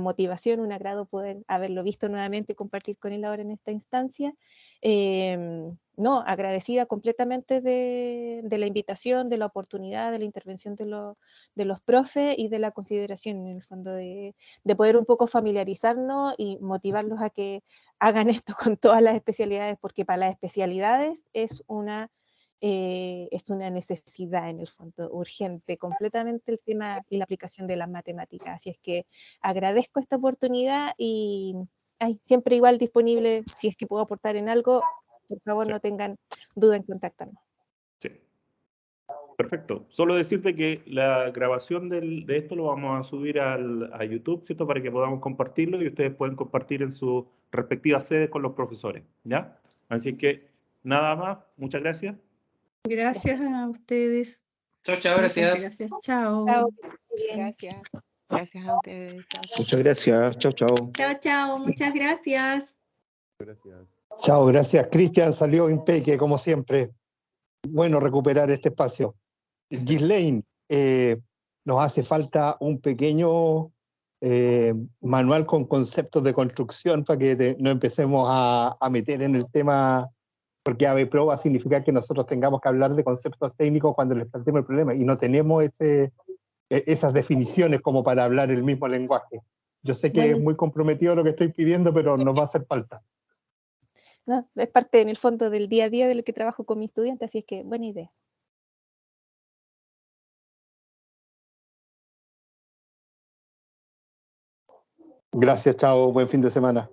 motivación, un agrado poder haberlo visto nuevamente y compartir con él ahora en esta instancia. No, agradecida completamente de la invitación, de la oportunidad, de la intervención de los profes y de la consideración en el fondo de poder un poco familiarizarnos y motivarlos a que hagan esto con todas las especialidades, porque para las especialidades es una necesidad en el fondo, urgente, completamente el tema y la aplicación de las matemáticas. Así es que agradezco esta oportunidad y siempre igual disponible, si es que puedo aportar en algo, por favor no tengan duda en contactarnos. Sí. Perfecto. Solo decirte que la grabación de esto lo vamos a subir a YouTube, ¿cierto? Para que podamos compartirlo y ustedes pueden compartir en sus respectivas sedes con los profesores, ¿ya? Así que nada más, muchas gracias. Gracias a ustedes. Chao, chao, gracias. Gracias, chao. Chao. Gracias. Gracias a ustedes. Chao, chao. Muchas gracias. Chao, chao. Chao, chao. Muchas gracias. Gracias. Chao, gracias. Cristian salió impeque, como siempre. Bueno recuperar este espacio. Ghislaine, nos hace falta un pequeño manual con conceptos de construcción para que no empecemos a meter en el tema, porque ABPRO va a significar que nosotros tengamos que hablar de conceptos técnicos cuando les planteemos el problema y no tenemos esas definiciones como para hablar el mismo lenguaje. Yo sé que es muy comprometido lo que estoy pidiendo, pero nos va a hacer falta. No, es parte en el fondo del día a día de lo que trabajo con mis estudiantes, así es que buena idea. Gracias, chao, buen fin de semana.